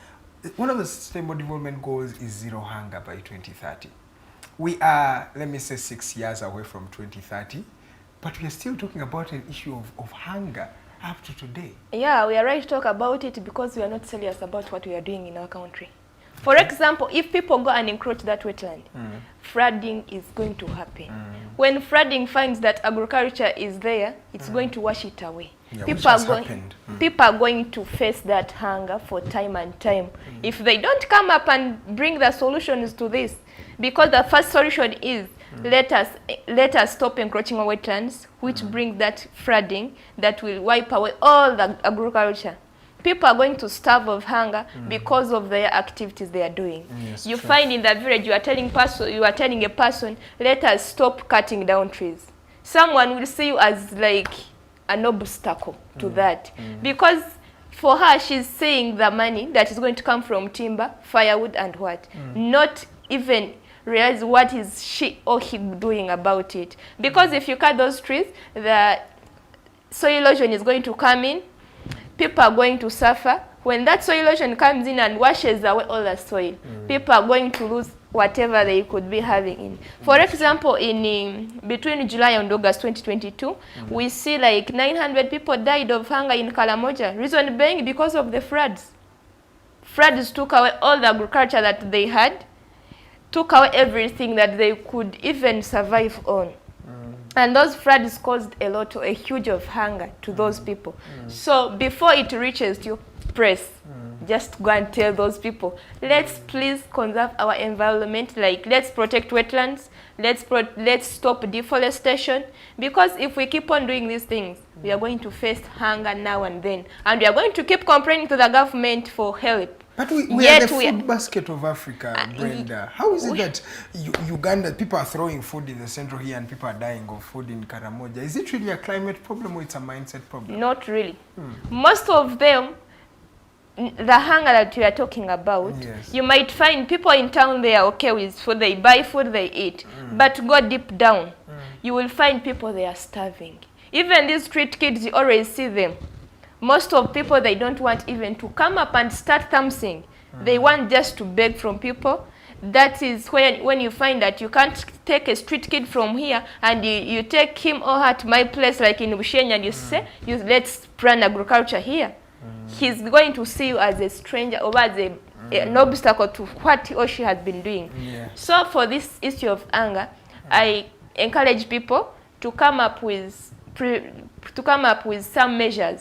One of the Sustainable Development Goals is zero hunger by 2030. We are, let me say, 6 years away from 2030, but we are still talking about an issue of hunger up to today. Yeah, we are right to talk about it because we are not serious about what we are doing in our country. For example, if people go and encroach that wetland, flooding is going to happen. When flooding finds that agriculture is there, it's going to wash it away. Yeah, people are going to face that hunger for time and time. If they don't come up and bring the solutions to this, because the first solution is let us stop encroaching on wetlands, which brings that flooding that will wipe away all the agriculture. People are going to starve of hunger because of their activities they are doing. Yes, you find in the village you are telling a person, let us stop cutting down trees. Someone will see you as like an obstacle to that. Because for her, she's seeing the money that is going to come from timber, firewood, and what? Not even realize what is she or he doing about it. Because if you cut those trees, the soil erosion is going to come in. People are going to suffer. When that soil erosion comes in and washes away all the soil, people are going to lose whatever they could be having in. For example, in between July and August 2022, we see like 900 people died of hunger in Karamoja. Reason being because of the floods. Floods took away all the agriculture that they had, took away everything that they could even survive on. And those floods caused a huge of hunger to those people. So before it reaches to press, just go and tell those people, let's please conserve our environment, like let's protect wetlands, let's stop deforestation, because if we keep on doing these things, we are going to face hunger now and then, and we are going to keep complaining to the government for help. But we are the food basket of Africa, Brenda. How is it that Uganda, people are throwing food in the central here and people are dying of food in Karamoja? Is it really a climate problem or it's a mindset problem? Not really. Most of them, the hunger that we are talking about, you might find people in town, they are okay with food, they buy food, they eat. But go deep down, you will find people, they are starving. Even these street kids, you always see them. Most of people, they don't want even to come up and start something. They want just to beg from people. That is when you find that you can't take a street kid from here and you take him or her to my place like in Bushenya and you say, let's plan agriculture here. He's going to see you as a stranger or as an obstacle to what he or she has been doing. So for this issue of anger, I encourage people to come up with some measures.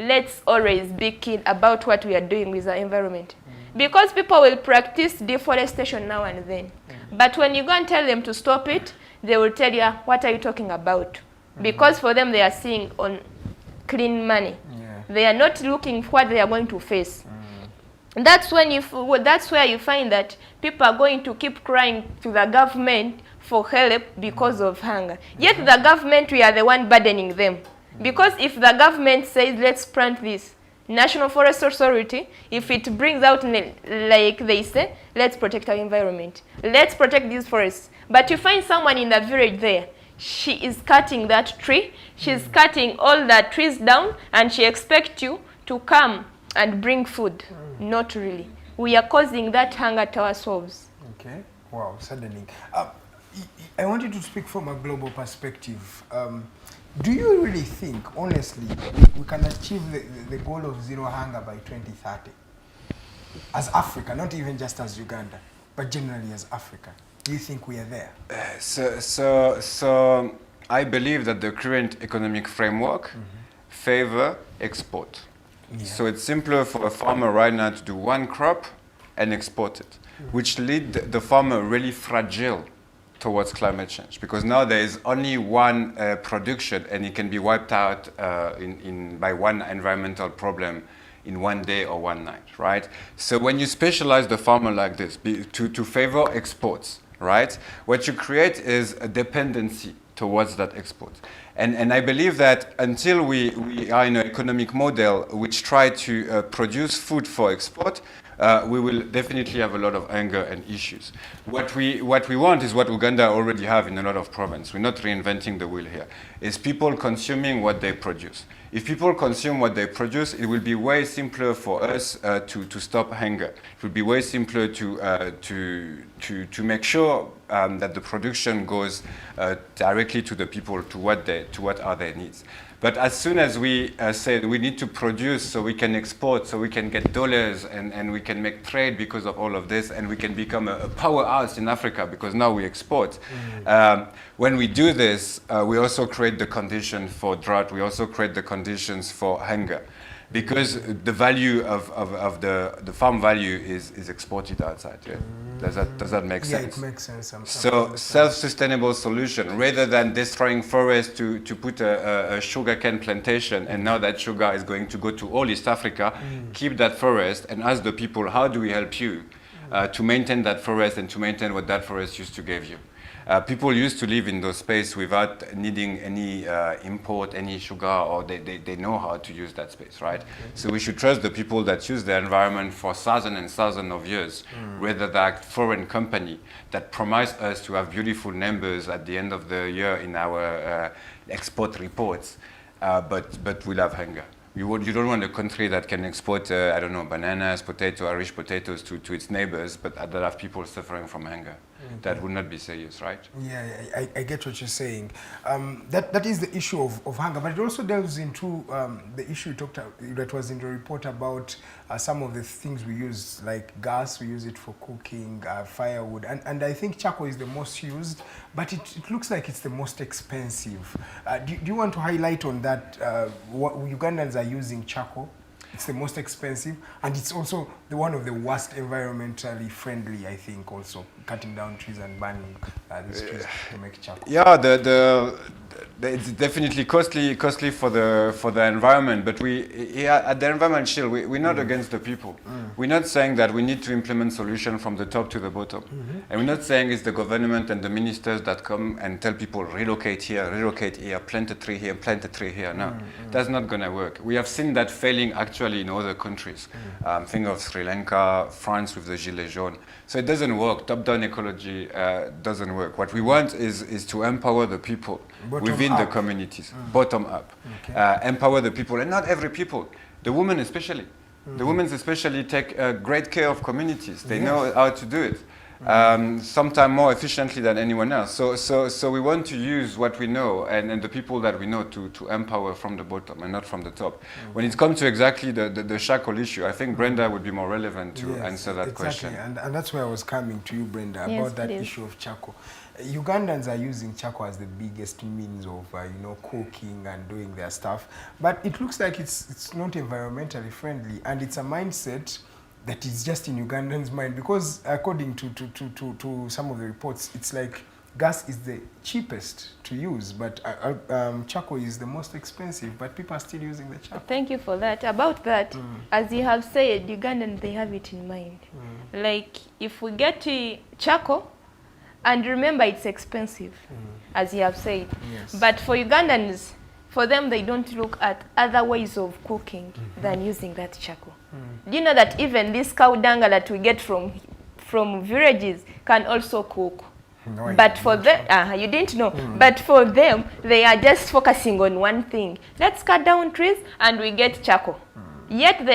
Let's always be keen about what we are doing with the environment. Because people will practice deforestation now and then. But when you go and tell them to stop it, they will tell you, what are you talking about? Because for them, they are seeing on clean money. They are not looking for what they are going to face. That's where you find that people are going to keep crying to the government for help because of hunger. Yet the government, we are the one burdening them. Because if the government says, let's plant this, National Forest Authority, if it brings out, like they say, let's protect our environment, let's protect these forests. But you find someone in the village there, she is cutting that tree, she's cutting all the trees down, and she expects you to come and bring food. Not really. We are causing that hunger to ourselves. Okay. Wow, saddening. I want you to speak from a global perspective. Do you really think, honestly, we can achieve the goal of zero hunger by 2030? As Africa, not even just as Uganda, but generally as Africa. Do you think we are there? So I believe that the current economic framework favor export. So it's simpler for a farmer right now to do one crop and export it, which lead the farmer really fragile towards climate change, because now there is only one production and it can be wiped out by one environmental problem in one day or one night, right? So when you specialize the farmer like this to favor exports, right, what you create is a dependency towards that export. And I believe that until we are in an economic model which try to produce food for export, we will definitely have a lot of anger and issues. What we want is what Uganda already have in a lot of provinces. We're not reinventing the wheel here. Is people consuming what they produce. If people consume what they produce, it will be way simpler for us to stop hunger. It will be way simpler to make sure that the production goes directly to the people, to what are their needs. But as soon as we say we need to produce so we can export, so we can get dollars and we can make trade because of all of this, and we can become a powerhouse in Africa because now we export. When we do this, we also create the condition for drought. We also create the conditions for hunger, because the value of the farm value is exported outside. Yeah? Does that make sense? Yeah, it makes sense. So self-sustainable solution, rather than destroying forests to put a sugarcane plantation, and now that sugar is going to go to all East Africa, keep that forest and ask the people, how do we help you to maintain that forest and to maintain what that forest used to give you? People used to live in those spaces without needing any import, any sugar, or they know how to use that space, right? So we should trust the people that use the environment for thousands and thousands of years, rather than foreign company that promise us to have beautiful numbers at the end of the year in our export reports, but we'll have hunger. You don't want a country that can export, I don't know, bananas, Irish potatoes to its neighbors, but that have people suffering from hunger. That would not be serious, right? Yeah, I get what you're saying. That is the issue of hunger, but it also delves into the issue that was in the report about some of the things we use, like gas. We use it for cooking, firewood, and I think charcoal is the most used, but it looks like it's the most expensive. Do you want to highlight on that? What Ugandans are using charcoal? It's the most expensive, and it's also one of the worst environmentally friendly, I think, also cutting down trees and burning these trees to make charcoal. Yeah, it's definitely costly for the environment. But we here at the Environment Shield, we're not against the people. We're not saying that we need to implement solutions from the top to the bottom, and we're not saying it's the government and the ministers that come and tell people relocate here, plant a tree here, plant a tree here. No, that's not going to work. We have seen that failing actually in other countries. Think of Sri Lanka, France with the Gilets jaunes. So it doesn't work. Top-down ecology doesn't work. What we want is to empower the people within the communities, bottom up. Okay. Empower the people, and not every people. The women especially. The women especially take great care of communities. They know how to do it. Sometimes more efficiently than anyone else. So we want to use what we know and the people that we know to empower from the bottom and not from the top. When it comes to exactly the shackle issue, I think Brenda would be more relevant to answer that question. And that's where I was coming to you, Brenda, about that issue of charcoal. Ugandans are using charcoal as the biggest means of cooking and doing their stuff, but it looks like it's not environmentally friendly, and it's a mindset that is just in Ugandans' mind, because according to some of the reports, it's like gas is the cheapest to use, but charcoal is the most expensive, but people are still using the charcoal. Thank you for that. About that, as you have said, Ugandans, they have it in mind. Like, if we get charcoal, and remember it's expensive, as you have said, but for Ugandans, for them, they don't look at other ways of cooking than using that charcoal. Do you know that even this cow dung that we get from villages can also cook? No, but for them, you didn't know. But for them, they are just focusing on one thing. Let's cut down trees and we get charcoal. Yet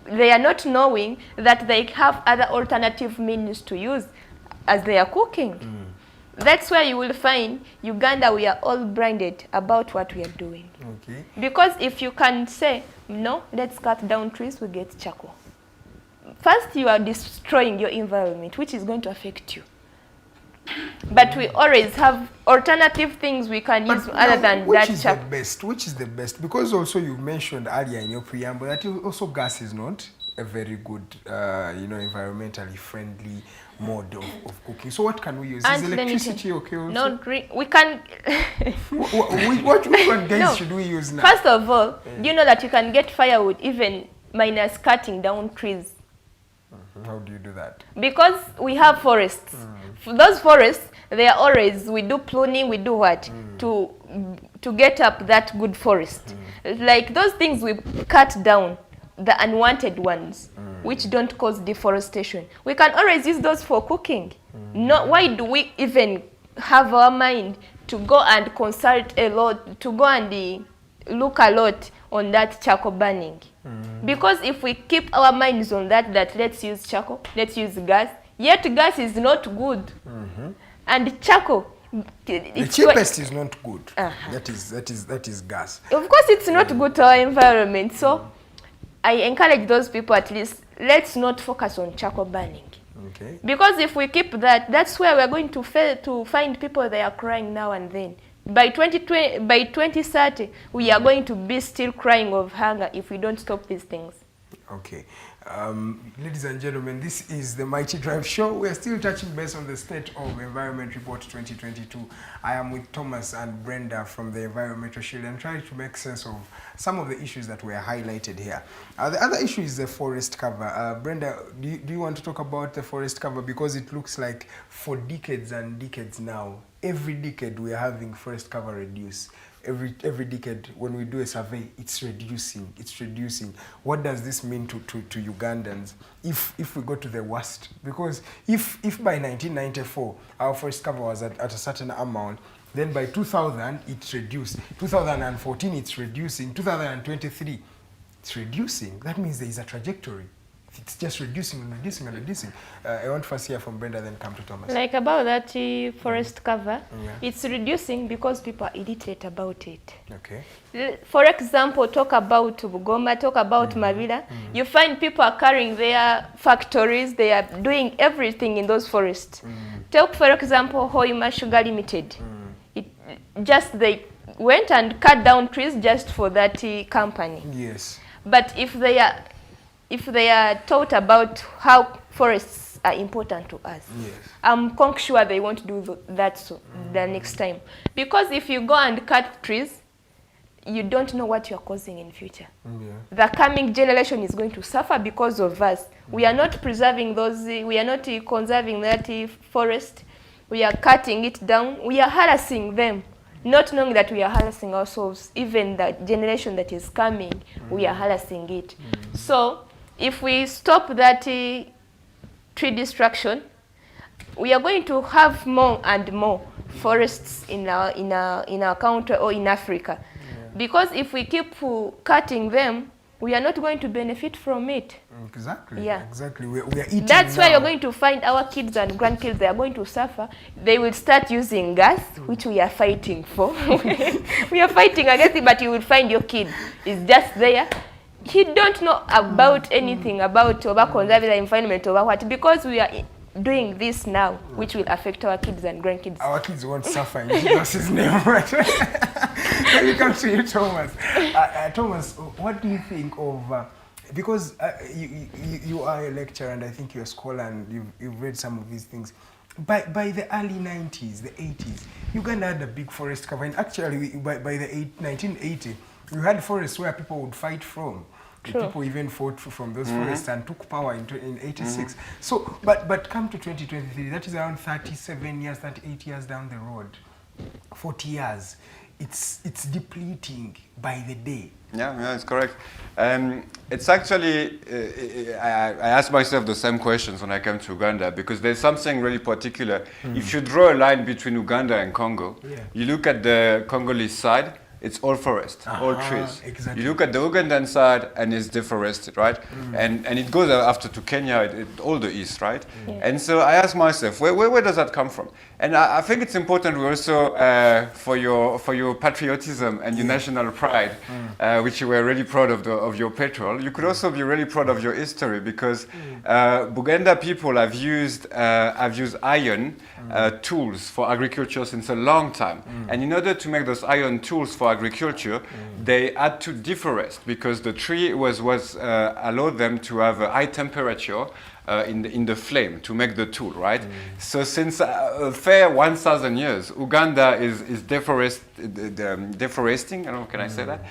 they are not knowing that they have other alternative means to use as they are cooking. That's where you will find Uganda, we are all blinded about what we are doing. Okay. Because if you can say, no, let's cut down trees, we get charcoal. First, you are destroying your environment, which is going to affect you. But we always have alternative things we can use other than that charcoal. Which is the best? Because also you mentioned earlier in your preamble that also gas is not a very good, environmentally friendly mode of cooking. So what can we use? Is electricity okay also? No, we can... What gas should we use now? First of all, do you know that you can get firewood even minus cutting down trees? How do you do that? Because we have forests. Those forests, they are always, we do pruning, we do what? To get up that good forest. Like those things we cut down, the unwanted ones, which don't cause deforestation. We can always use those for cooking. Why do we even have our mind to go and consult a lot, to go and look a lot on that charcoal burning? Because if we keep our minds on that let's use charcoal, let's use gas, yet gas is not good. And charcoal, the cheapest is not good. That is gas. Of course it's not good to our environment. So I encourage those people, at least, let's not focus on charcoal burning. Okay. Because if we keep that, that's where we're going to fail to find people that are crying now and then. By 2030, we are going to be still crying of hunger if we don't stop these things. Okay. Ladies and gentlemen, this is the Mighty Drive Show. We are still touching base on the State of Environment Report 2022. I am with Thomas and Brenda from the Environmental Shield and trying to make sense of some of the issues that were highlighted here. The other issue is the forest cover. Brenda, do you want to talk about the forest cover? Because it looks like for decades and decades now, every decade we are having forest cover reduce. Every decade, when we do a survey, it's reducing. What does this mean to Ugandans if we go to the worst? Because if by 1994 our forest cover was at a certain amount, then by 2000 it's reduced. 2014 it's reducing. 2023 it's reducing. That means there is a trajectory. It's just reducing and reducing and reducing. I want to first hear from Brenda, then come to Thomas. Like about that forest cover, it's reducing because people are illiterate about it. Okay. For example, talk about Bugoma, talk about Mavila. You find people are carrying their factories, they are doing everything in those forests. Take, for example, Hoima Sugar Limited. They went and cut down trees just for that company. Yes. But if they are taught about how forests forests are important to us. Yes. I'm quite sure they won't do that the next time. Because if you go and cut trees, you don't know what you're causing in future. The coming generation is going to suffer because of us. We are not preserving those, we are not conserving that forest. We are cutting it down. We are harassing them, not knowing that we are harassing ourselves. Even the generation that is coming, we are harassing it. So if we stop that tree destruction, we are going to have more and more forests in our country or in Africa. Because if we keep cutting them, we are not going to benefit from it. Exactly. Yeah. Exactly. We are eating. That's why you're going to find our kids and grandkids, they are going to suffer. They will start using gas, which we are fighting for. We are fighting against it, but you will find your kid is just there. He don't know about anything about conserving the environment or what, because we are doing this now, which will affect our kids and grandkids. Our kids won't suffer in Jesus' name, right? Let me come to you, Thomas. Thomas, what do you think of, because you are a lecturer and I think you're a scholar and you've read some of these things. By the early 90s, the 80s, Uganda had a big forest cover. And actually, by the 1980, you had forests where people would fight from. True. People even fought from those forests and took power in 86. So, but come to 2023, that is around 37 years, 38 years down the road, 40 years. It's depleting by the day. Yeah, it's correct. It's actually, I ask myself the same questions when I come to Uganda, because there's something really particular. If you draw a line between Uganda and Congo, you look at the Congolese side, it's all forest, all trees. Exactly. You look at the Ugandan side and it's deforested, right? And it goes after to Kenya, all the east, right? And so I ask myself, where does that come from? And I think it's important we also, for your patriotism and your national pride, which you were really proud of your petrol, you could also be really proud of your history, because Buganda people have used iron tools for agriculture since a long time. And in order to make those iron tools for agriculture, they had to deforest, because the tree was allowed them to have a high temperature in the flame to make the tool, right? So since a fair 1,000 years, Uganda is deforesting. I don't know, can I say that?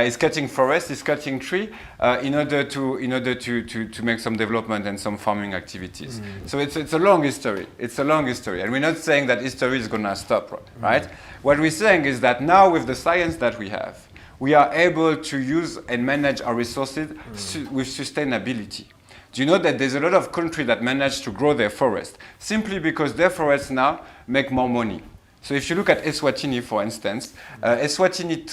It's cutting forest, it's cutting tree in order to make some development and some farming activities. So it's a long history. It's a long history, and we're not saying that history is gonna stop, right? What we're saying is that now with the science that we have, we are able to use and manage our resources with sustainability. Do you know that there's a lot of countries that manage to grow their forest simply because their forests now make more money? So if you look at Eswatini, for instance, Eswatini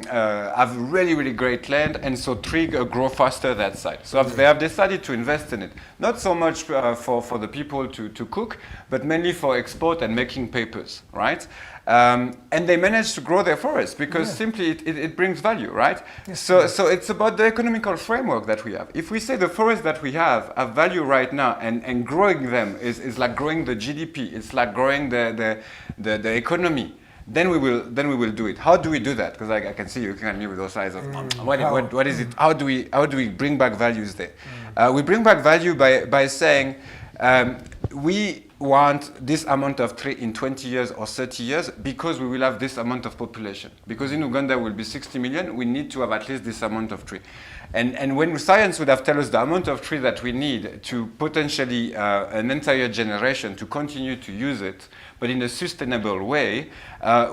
have really, really great land, and so trees grow faster that side. So they have decided to invest in it. Not so much for the people to cook, but mainly for export and making papers, right? And they manage to grow their forests because simply it brings value, right? So it's about the economical framework that we have. If we say the forests that we have value right now, and growing them is like growing the GDP, it's like growing the economy, then we will do it. How do we do that? Because I can see you looking at me with those eyes of what is it? How do we bring back values there? We bring back value by saying we want this amount of tree in 20 years or 30 years because we will have this amount of population. Because in Uganda will be 60 million, we need to have at least this amount of tree. And when science would have told us the amount of tree that we need to potentially an entire generation to continue to use it, but in a sustainable way,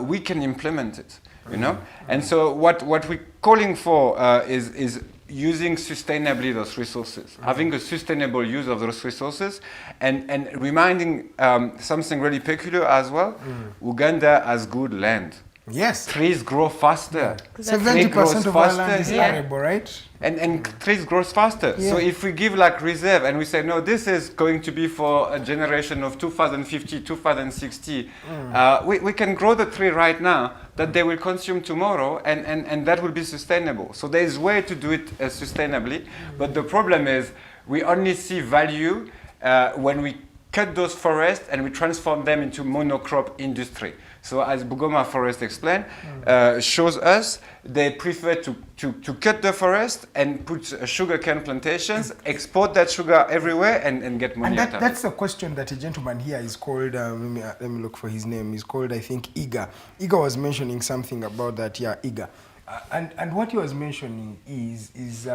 we can implement it, you know? And so what we're calling for is using sustainably those resources, having a sustainable use of those resources, and reminding something really peculiar as well. Uganda has good land. Yes. Trees grow faster. 70% of our land is arable, right? And trees grow faster. So if we give like reserve and we say, no, this is going to be for a generation of 2050, 2060, we can grow the tree right now that they will consume tomorrow, and that will be sustainable. So there is a way to do it sustainably, but the problem is we only see value when we cut those forests and we transform them into monocrop industry. So as Bugoma Forest explained, shows us, they prefer to cut the forest and put sugarcane plantations, export that sugar everywhere and get money out of it. That's the question that a gentleman here is called, let me look for his name, he's called, I think, Iga. Iga was mentioning something about that, yeah, Iga. And what he was mentioning is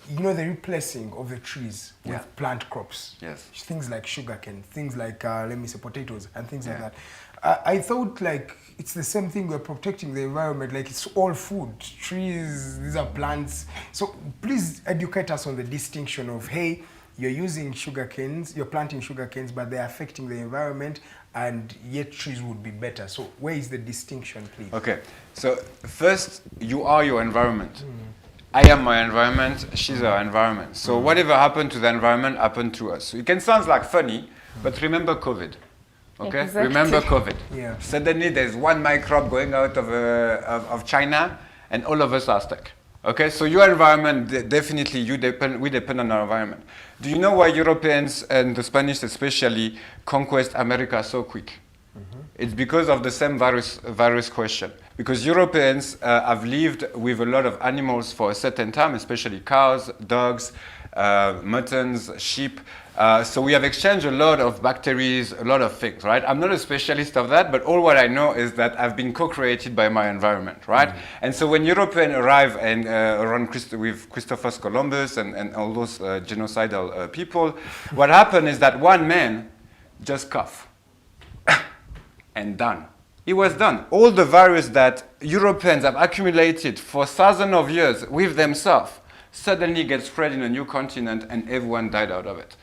you know, the replacing of the trees with plant crops. Yes. Things like sugarcane, things like, let me say, potatoes and things like that. I thought like it's the same thing, we're protecting the environment, like it's all food, trees, these are plants. So please educate us on the distinction of, hey, you're using sugar canes, you're planting sugar canes, but they're affecting the environment, and yet trees would be better. So where is the distinction, please? Okay, so first, you are your environment. I am my environment, she's our environment. So whatever happened to the environment happened to us. So it can sound like funny, but remember COVID. Okay, exactly. Remember COVID. Yeah. Suddenly there's one microbe going out of China, and all of us are stuck. Okay, so your environment, definitely we depend on our environment. Do you know why Europeans and the Spanish especially conquest America so quick? It's because of the same virus question. Because Europeans have lived with a lot of animals for a certain time, especially cows, dogs, muttons, sheep. So we have exchanged a lot of bacteria, a lot of things, right? I'm not a specialist of that, but all what I know is that I've been co-created by my environment, right? And so when Europeans arrive and with Christopher Columbus and all those genocidal people, what happened is that one man just coughed and done. It was done. All the virus that Europeans have accumulated for thousands of years with themselves suddenly get spread in a new continent, and everyone died out of it.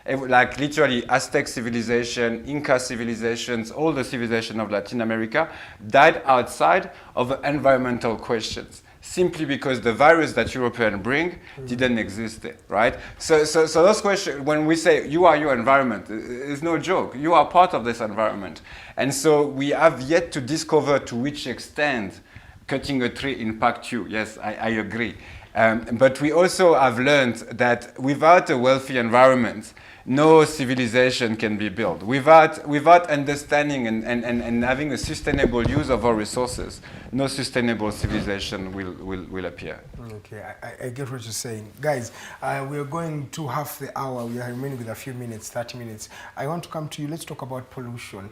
Like literally Aztec civilization, Inca civilizations, all the civilization of Latin America died outside of environmental questions, simply because the virus that Europeans bring didn't exist there, right? So those questions, when we say you are your environment, it's no joke. You are part of this environment. And so we have yet to discover to which extent cutting a tree impacts you. Yes, I agree. But we also have learned that without a wealthy environment, no civilization can be built. Without understanding and having a sustainable use of our resources, no sustainable civilization will appear. Okay, I get what you're saying. Guys, we are going to half the hour. We are remaining with a few minutes, 30 minutes. I want to come to you. Let's talk about pollution.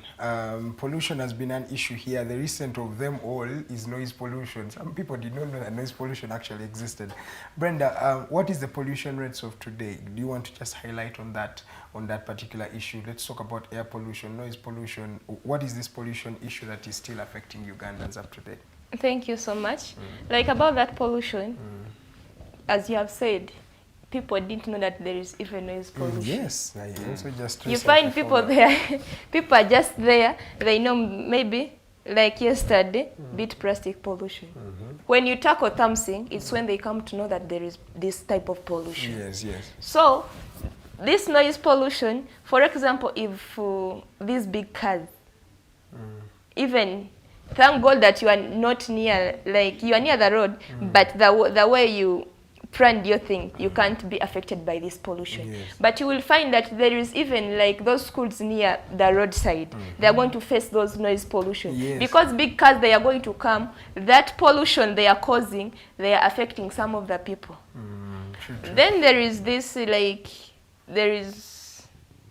Pollution has been an issue here. The recent of them all is noise pollution. Some people did not know that noise pollution actually existed. Brenda, what is the pollution rates of today? Do you want to just highlight on that particular issue? Let's talk about air pollution, noise pollution. What is this pollution issue that is still affecting Ugandans up to date? Thank you so much. Like about that pollution, as you have said, people didn't know that there is even noise pollution. Yes, I also just you find people there, people are just there, they know maybe, like yesterday, beat plastic pollution. When you tackle something, it's when they come to know that there is this type of pollution. Yes, yes. So, this noise pollution, for example, if these big cars, even, thank God that you are not near, like you are near the road, but the way you planned your thing, you can't be affected by this pollution. Yes. But you will find that there is even like those schools near the roadside, they are going to face those noise pollution. Yes. Because big cars, they are going to come, that pollution they are causing, they are affecting some of the people. True. Then there is this like, there is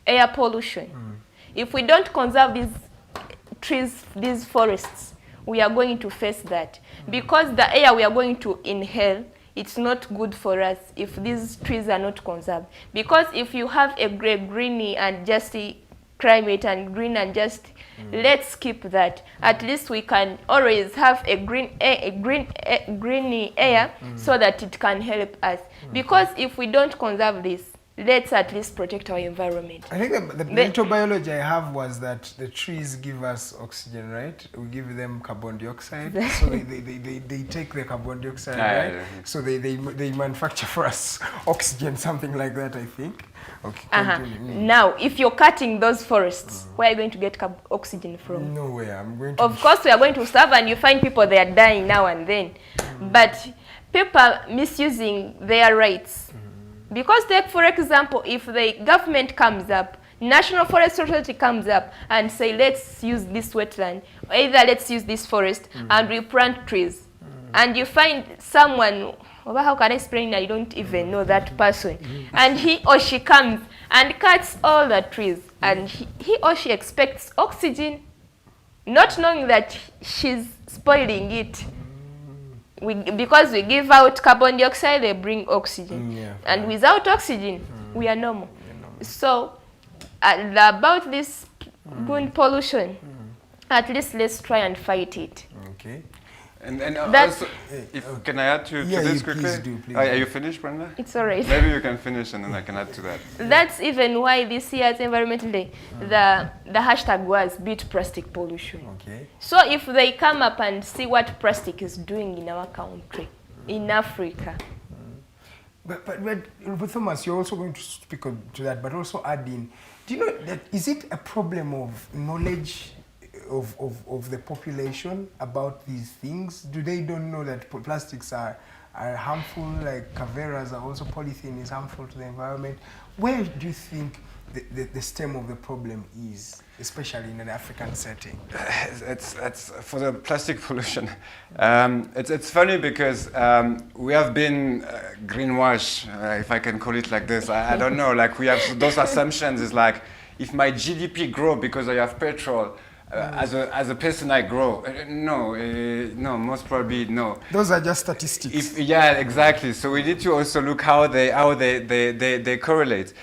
air pollution. If we don't conserve these trees, these forests, we are going to face that. Because the air we are going to inhale, it's not good for us if these trees are not conserved. Because if you have a greeny and just climate and green and just, let's keep that. At least we can always have a greeny air so that it can help us. Because if we don't conserve this, let's at least protect our environment. I think the little biology I have was that the trees give us oxygen, right? We give them carbon dioxide. So they take the carbon dioxide, right? Yeah. So they manufacture for us oxygen, something like that, I think. Okay. Now, if you're cutting those forests, where are you going to get oxygen from? Nowhere. I'm going to. Of course, we are going to starve, and you find people they are dying now and then. But people misusing their rights. Because take, for example, if the government comes up, National Forest Authority comes up and say, let's use this wetland, or either let's use this forest, and we plant trees. And you find someone, well, how can I explain? I don't even know that person. And he or she comes and cuts all the trees, and he or she expects oxygen, not knowing that she's spoiling it. Because we give out carbon dioxide, they bring oxygen. And without oxygen, we are normal. So, about this gun pollution, at least let's try and fight it. Okay. And also, can I add to this quickly? Please do, please. Are you finished, Brenda? It's all right. Maybe you can finish and then I can add to that. That's even why this year's Environment Day, the hashtag was Beat Plastic Pollution. Okay. So if they come up and see what plastic is doing in our country, in Africa. But Thomas, you're also going to speak to that, but also add in, do you know that is it a problem of knowledge of the population about these things? Do they don't know that plastics are harmful, like caveras are also, polythene is harmful to the environment? Where do you think the stem of the problem is, especially in an African setting? It's for the plastic pollution. It's funny because we have been greenwashed, if I can call it like this. I don't know, like we have those assumptions. Is like, if my GDP grow because I have petrol, as a person I grow. No, most probably no. Those are just statistics. Yeah, exactly. So we need to also look how they correlate.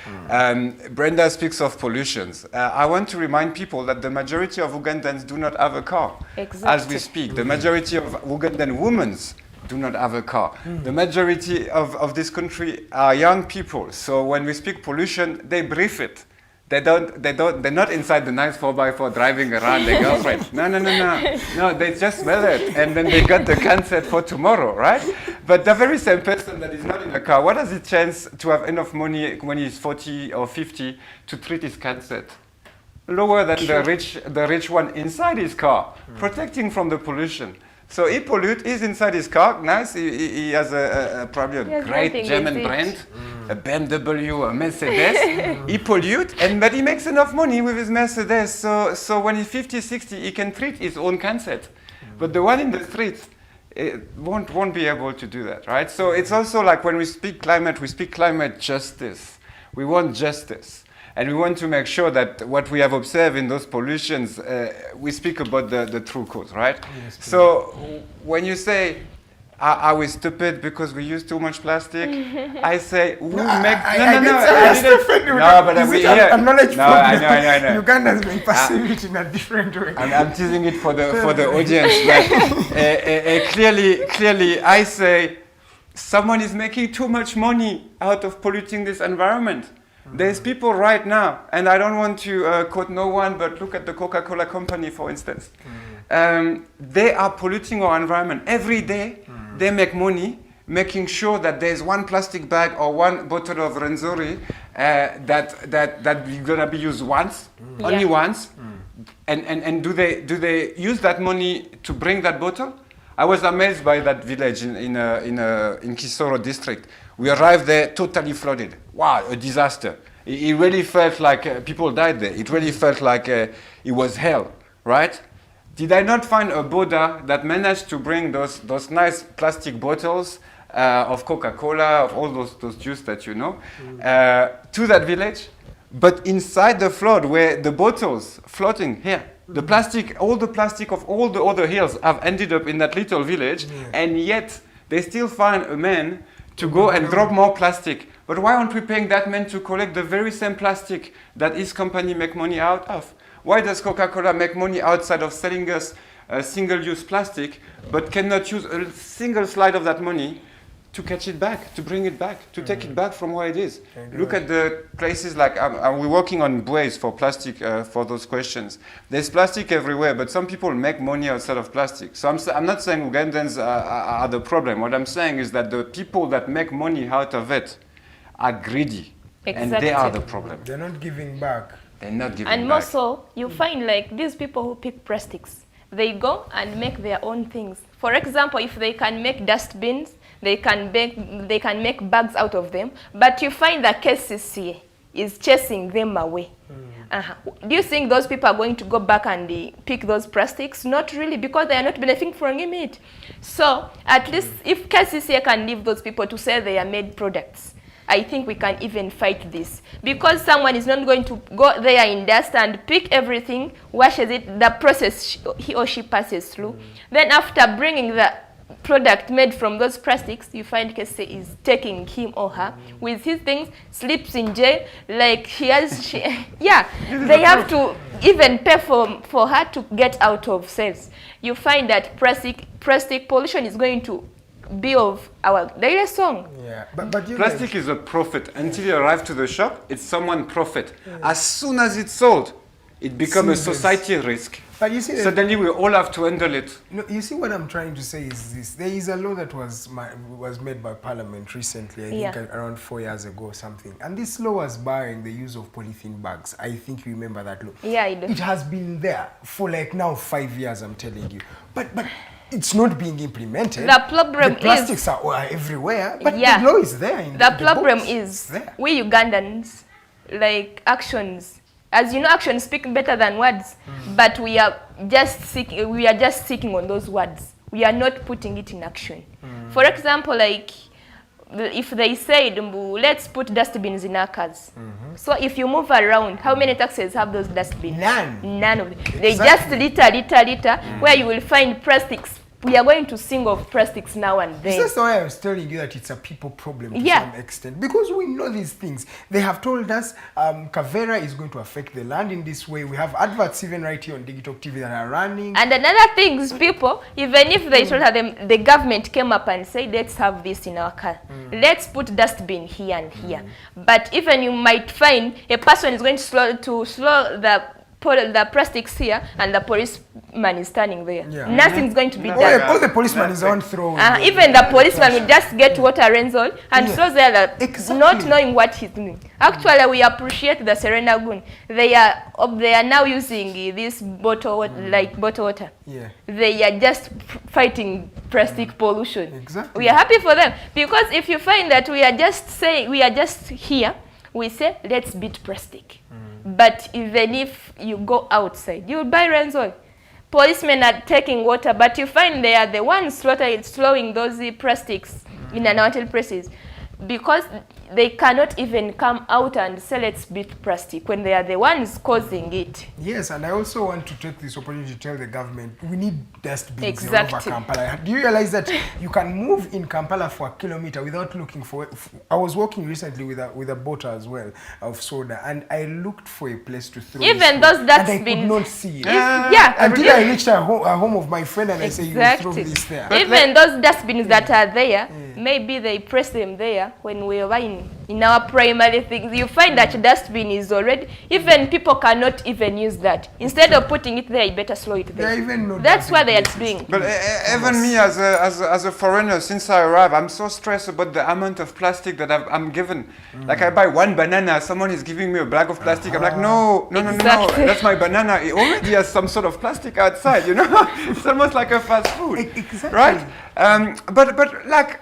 Brenda speaks of pollutions. I want to remind people that the majority of Ugandans do not have a car. Exactly. As we speak. The majority of Ugandan women do not have a car. The majority of this country are young people. So when we speak pollution, they breathe it. They're not inside the nice 4x4 driving around their girlfriend. No, they just smell it and then they got the cancer for tomorrow, right? But the very same person that is not in a car, what has he chance to have enough money when he's 40 or 50 to treat his cancer? Lower than the rich one inside his car, protecting from the pollution. So he pollutes, he's inside his car, nice, he has probably a great German brand, a BMW, a Mercedes. He pollutes, but he makes enough money with his Mercedes, so when he's 50, 60, he can treat his own cancer. But the one in the street won't be able to do that, right? So it's also like when we speak climate justice. We want justice. And we want to make sure that what we have observed in those pollutions, we speak about the true cause, right? Yes, so when you say, are we stupid because we use too much plastic? I say, we make... I know. Ugandans may perceive it in a different way. I'm teasing it for the audience. But clearly, I say, someone is making too much money out of polluting this environment. There's people right now, and I don't want to quote no one, but look at the Coca-Cola company, for instance. They are polluting our environment. Every day, they make money making sure that there's one plastic bag or one bottle of Renzori that is going to be used once, only once. And do they use that money to bring that bottle? I was amazed by that village in Kisoro district. We arrived there totally flooded. Wow, a disaster. It really felt like people died there. It really felt like it was hell, right? Did I not find a Buddha that managed to bring those nice plastic bottles of Coca-Cola, of all those juice that you know, to that village? But inside the flood, where the bottles floating here, the plastic, all the plastic of all the other hills have ended up in that little village, and yet they still find a man to go and drop more plastic. But why aren't we paying that man to collect the very same plastic that his company make money out of? Why does Coca-Cola make money outside of selling us single-use plastic, but cannot use a single slide of that money to catch it back, to bring it back, to take it back from where it is? Look at the places like, we're working on buoys for plastic for those questions. There's plastic everywhere, but some people make money outside of plastic. So I'm not saying Ugandans are the problem. What I'm saying is that the people that make money out of it are greedy. Exactly. And they are the problem. They're not giving back. They're not giving back. And also, you find like these people who pick plastics, they go and make their own things. For example, if they can make dustbins, they can make bags out of them. But you find the cases here. is chasing them away. Do you think those people are going to go back and pick those plastics? Not really, because they are not benefiting from it. So at least if KCCA can leave those people to sell their made products, I think we can even fight this. Because someone is not going to go there in dust and pick everything, washes it, the process he or she passes through. Then after bringing the product made from those plastics, you find KCCA is taking him or her with his things, sleeps in jail, like they have to even pay for her to get out of sales. You find that plastic pollution is going to be of our daily song. Yeah, but plastic is a profit. Until you arrive to the shop, it's someone's profit. As soon as it's sold, it becomes a society risk. But you see, suddenly we all have to handle it. No, you see what I'm trying to say is this. There is a law that was made by Parliament recently, I think around 4 years ago or something. And this law was barring the use of polythene bags. I think you remember that law. Yeah, I do. It has been there for like now 5 years, I'm telling you. But it's not being implemented. The problem the plastics are everywhere, but the law is there. The problem is we Ugandans, like actions. As you know, actions speak better than words, but we are just seeking on those words. We are not putting it in action. For example, like if they said, let's put dustbins in our cars. So if you move around, how many taxis have those dustbins? None of them. They just litter, where you will find plastics. We are going to sing of plastics now and then. That's why I was telling you that it's a people problem to some extent. Because we know these things. They have told us Kavera is going to affect the land in this way. We have adverts even right here on Digitalk TV that are running. And another thing is people, even if they told them, the government came up and said, let's have this in our car. Let's put dustbin here and here. But even you might find a person is going to slow the plastics here, and the policeman is standing there. Nothing's going to be done. All the policeman is on throw. Even the policeman will just get water Renzol and throw there, not knowing what he's doing. Actually, we appreciate the Serena Gun. They are now using this bottle water. They are just fighting plastic pollution. Exactly. We are happy for them, because if you find that we are just here, we say let's beat plastic. But even if you go outside, you will buy Renzol. Policemen are taking water, but you find they are the ones throwing those plastics in unwanted places, because they cannot even come out and say let's beat plastic when they are the ones causing it. Yes, and I also want to take this opportunity to tell the government we need dustbins all over Kampala. Do you realize that you can move in Kampala for a kilometer without looking for it? I was walking recently with a bottle as well of soda, and I looked for a place to throw even those dustbins. And I could not see it. Until I reached a home of my friend and I say, you will throw this there. Even those dustbins that are there, maybe they press them there when we were in our primary things. You find that dustbin is already, even people cannot even use that. Instead of putting it there, you better slow it there. That's what they are doing. But even me as a foreigner, since I arrived, I'm so stressed about the amount of plastic that I'm given. Like I buy one banana, someone is giving me a bag of plastic. I'm like, no, that's my banana. It already has some sort of plastic outside, you know? It's almost like a fast food, right? But like,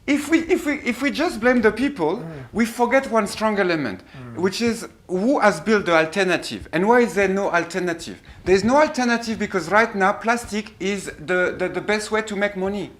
if we just blame the people, we forget one strong element, which is who has built the alternative, and why is there no alternative? There's no alternative because right now plastic is the best way to make money.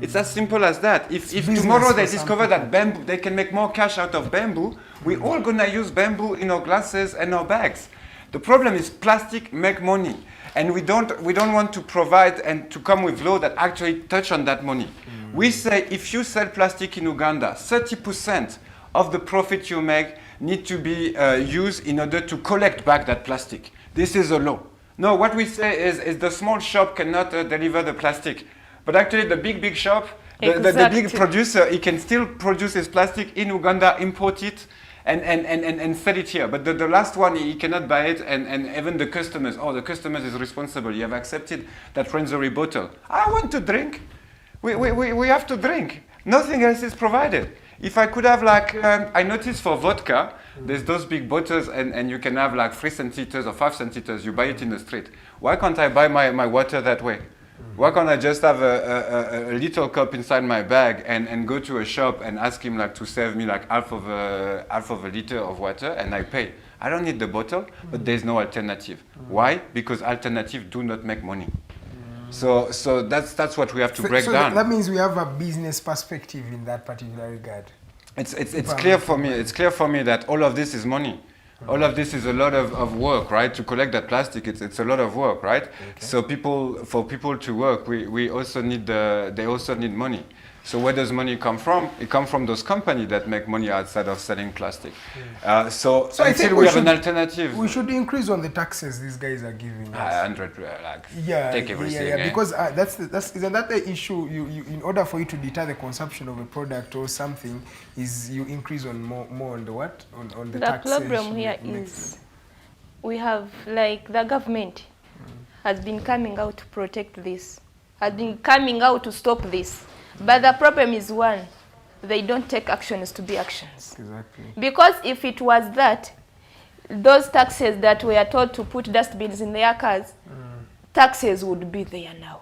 It's as simple as that. If tomorrow they discover that bamboo, they can make more cash out of bamboo, we're all gonna use bamboo in our glasses and our bags. The problem is plastic make money, and we don't want to provide and to come with law that actually touch on that money. We say if you sell plastic in Uganda, 30% of the profit you make need to be used in order to collect back that plastic. This is a law. No, what we say is the small shop cannot deliver the plastic. But actually the big shop, the big producer, he can still produce his plastic in Uganda, import it, and sell it here. But the last one, he cannot buy it, and even the customers, the customers is responsible. You have accepted that Renzori bottle. I want to drink. We have to drink. Nothing else is provided. If I could have like, I noticed for vodka, there's those big bottles and you can have like 3 centiliters or 5 centiliters, you buy it in the street. Why can't I buy my water that way? Why can't I just have a little cup inside my bag and go to a shop and ask him like to serve me like half of a liter of water and I pay? I don't need the bottle, but there's no alternative. Why? Because alternatives do not make money. So that's what we have to break down. That means we have a business perspective in that particular regard. It's clear for me. It's clear for me that all of this is money. All of this is a lot of work, right? To collect that plastic, it's a lot of work, right? Okay. So for people to work, we also need they also need money. So where does money come from? It comes from those companies that make money outside of selling plastic. So I think until we have an alternative, we should increase on the taxes these guys are giving us. 100, take everything. Because isn't that the issue? You in order for you to deter the consumption of a product or something, is you increase on more on the what on the taxes. The problem here is we have like the government has been coming out to protect this, has been coming out to stop this. But the problem is one, they don't take actions to be actions. Exactly. Because if it was that, those taxes that we are told to put dustbins in their cars, taxes would be there now.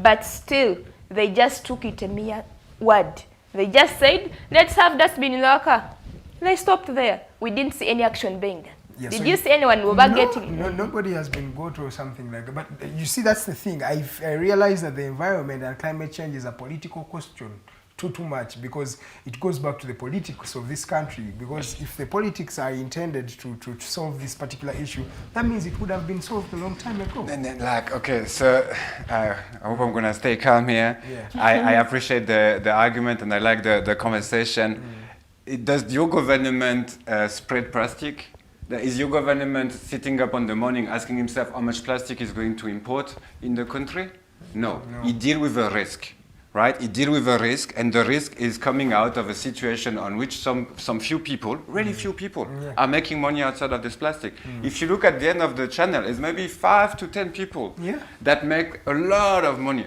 But still, they just took it a mere word. They just said, let's have dustbin in our car. They stopped there. We didn't see any action being done. Yeah, Did you see anyone getting? No, nobody has been go to something like that. But you see, that's the thing. I realize that the environment and climate change is a political question too much, because it goes back to the politics of this country. Because if the politics are intended to solve this particular issue, that means it would have been solved a long time ago. And then, okay, so I hope I'm gonna stay calm here. Yeah. I appreciate the argument and I like the conversation. Does your government spread plastic? Is your government sitting up on the morning asking himself how much plastic is going to import in the country? No. He deals with a risk, right? He deals with a risk, and the risk is coming out of a situation on which some few people, really few people, are making money outside of this plastic. If you look at the end of the channel, it's maybe 5 to 10 people that make a lot of money,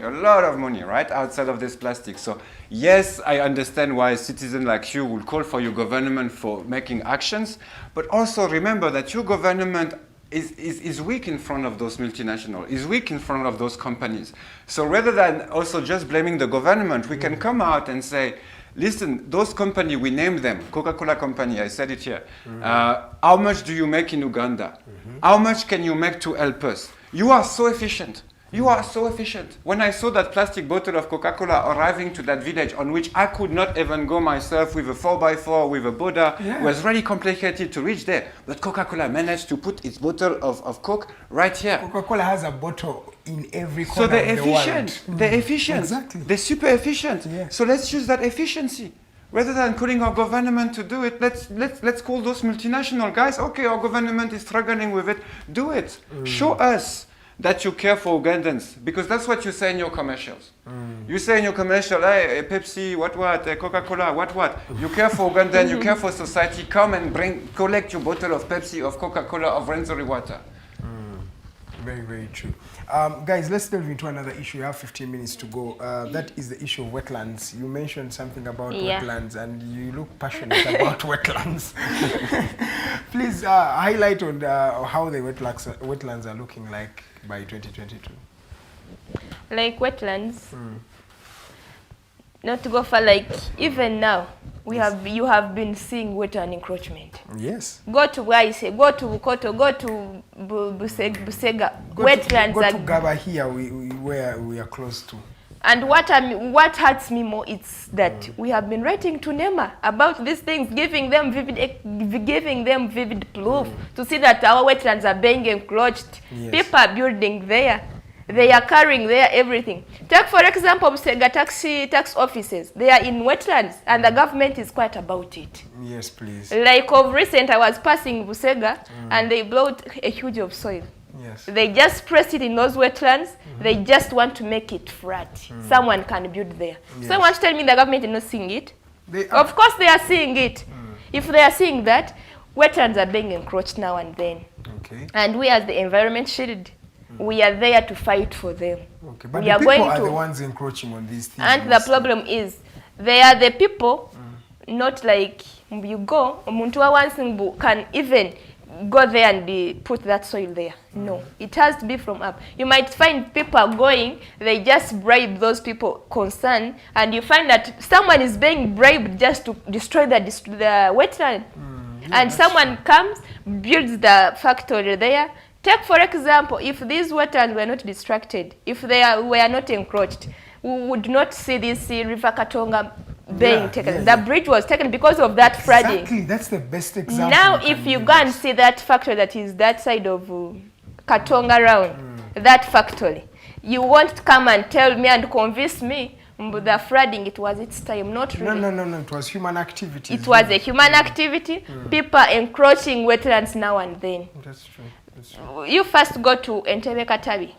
right, outside of this plastic. So yes, I understand why a citizen like you will call for your government for making actions, but also remember that your government is weak in front of those multinationals, is weak in front of those companies. So rather than also just blaming the government, we can come out and say, listen, those companies, we named them, Coca-Cola company, I said it here. How much do you make in Uganda? How much can you make to help us? You are so efficient. You are so efficient. When I saw that plastic bottle of Coca-Cola arriving to that village on which I could not even go myself with a 4x4, with a Boda, it was really complicated to reach there. But Coca-Cola managed to put its bottle of Coke right here. Coca-Cola has a bottle in every corner of the world. So they're efficient. They're efficient. Exactly. They're super efficient. So let's use that efficiency. Rather than calling our government to do it, let's call those multinational guys. Okay, our government is struggling with it. Do it. Show us that you care for Ugandans, because that's what you say in your commercials. You say in your commercial, hey, Pepsi, what, Coca-Cola, what. You care for Ugandans, you care for society, come and collect your bottle of Pepsi, of Coca-Cola, of Renzori water. Very, very true. Guys, let's delve into another issue. You have 15 minutes to go. That is the issue of wetlands. You mentioned something about wetlands, and you look passionate about wetlands. Please highlight on how the wetlands are looking like by 2022. Like wetlands, not to go far, like even now, you have been seeing wetland encroachment. Yes. Go to where I say, go to Bukoto, go to Busega. Wetlands go to Gaba here, where we are close to. And what hurts me more is that we have been writing to NEMA about these things, giving them vivid proof to see that our wetlands are being encroached. Yes. People are building there. They are carrying there everything. Take for example, Busega tax offices. They are in wetlands, and the government is quiet about it. Yes, please. Like of recent, I was passing Busega, and they blowed a huge of soil. Yes. They just press it in those wetlands. They just want to make it flat. Someone can build there. Yes. So you want to tell me the government is not seeing it? Of course they are seeing it. If they are seeing that, wetlands are being encroached now and then. Okay. And we as the Environment Shield, we are there to fight for them. Okay. But the people are the ones encroaching on these things. And the problem is, they are the people, not like you go, Muntu wa Wansingu can even go there and put that soil there. No, it has to be from up. You might find people going, they just bribe those people concerned, and you find that someone is being bribed just to destroy the wetland. And someone comes, builds the factory there. Take for example, if these wetlands were not distracted, if they were not encroached, we would not see this River Katonga being taken. The bridge was taken because of that flooding. Exactly, that's the best example. Now, if you go and see that factory that is that side of Katonga round, that factory, you won't come and tell me and convince me the flooding, it was its time, not really. No, it was human activity. It was a human activity. People encroaching wetlands now and then. That's true. That's true. You first go to Entebbe Katabi.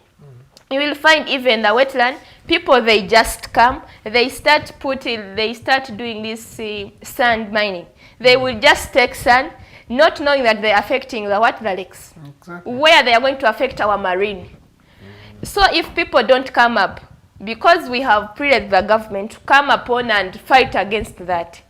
You will find even the wetland, people, they just come, they start doing this sand mining. They will just take sand, not knowing that they are affecting the lakes, where they are going to affect our marine. So if people don't come up, because we have pleaded the government to come upon and fight against that.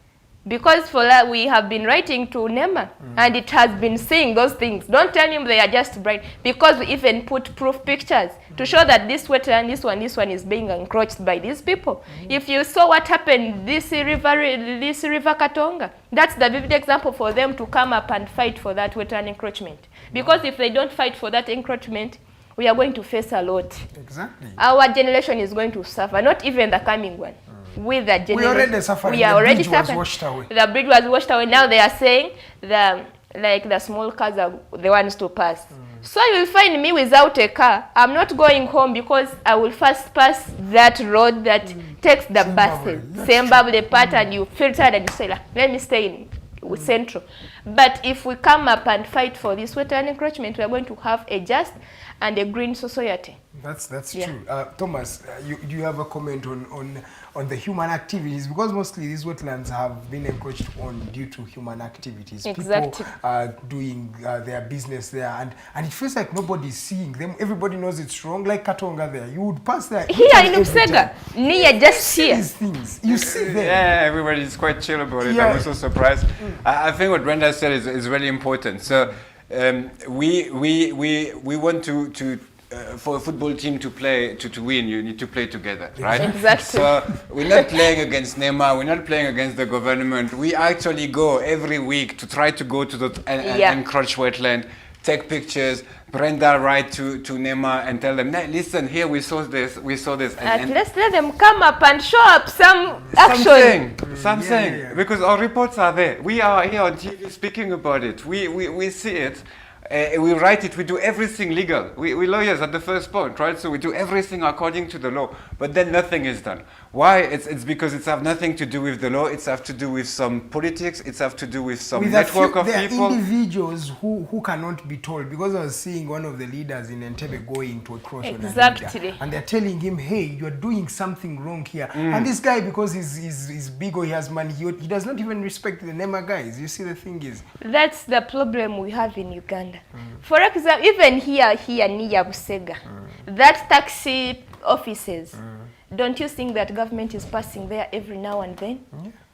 Because for that we have been writing to NEMA and it has been saying those things. Don't tell him they are just bright, because we even put proof pictures to show that this wetland, this one is being encroached by these people. If you saw what happened, this river Katonga, that's the vivid example for them to come up and fight for that wetland encroachment. Because if they don't fight for that encroachment, we are going to face a lot. Exactly. Our generation is going to suffer, not even the coming one. With the generation. We already suffered. We are already suffering. Washed away. The bridge was washed away. Now they are saying the small cars are the ones to pass. So you will find me without a car. I'm not going home because I will first pass that road that takes the buses. Zimbabwe part, and you filter and you say, let me stay in Central. But if we come up and fight for this wetland encroachment, we are going to have a just and a green society. That's true. Thomas, you have a comment on the human activities, because mostly these wetlands have been encroached on due to human activities. Exactly. People are doing their business there, and it feels like nobody's seeing them. Everybody knows it's wrong. Like Katonga there, you would pass there. Here in Usega, near just here. These things, you see them. Yeah, everybody is quite chill about it. I'm also surprised. I think what Brenda said is really important. So we want to for a football team to play to win, you need to play together, right? Exactly. So we're not playing against NEMA, we're not playing against the government. We actually go every week to try to go to the encroached wetland, take pictures. Brenda write to NEMA and tell them, listen, here we saw this. And let's let them come up and show up some action. Something. Because our reports are there. We are here on TV speaking about it. We see it. We write it, we do everything legal. We lawyers at the first point, right? So we do everything according to the law, but then nothing is done. Why? It's because it's have nothing to do with the law, it's have to do with some politics, it's have to do with some network of people. There are individuals who cannot be told, because I was seeing one of the leaders in Entebbe going to a cross on a leader, and they're telling him, hey, you're doing something wrong here. And this guy, because he's big or he has money, he does not even respect the NEMA guys. You see, the thing is, that's the problem we have in Uganda. For example, even here near Busega, that taxi offices, don't you think that government is passing there every now and then?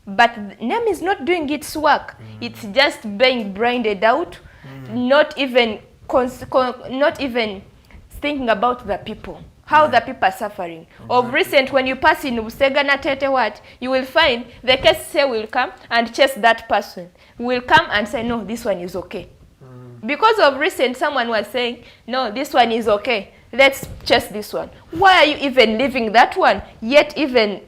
But NEM is not doing its work. It's just being branded out, not even thinking about the people. How the people are suffering. Of recent, when you pass in Busega na Tete, you will find the case will come and chase that person. Will come and say, no, this one is okay. Because of recent, someone was saying, no, this one is okay. Let's chase this one. Why are you even leaving that one? Yet even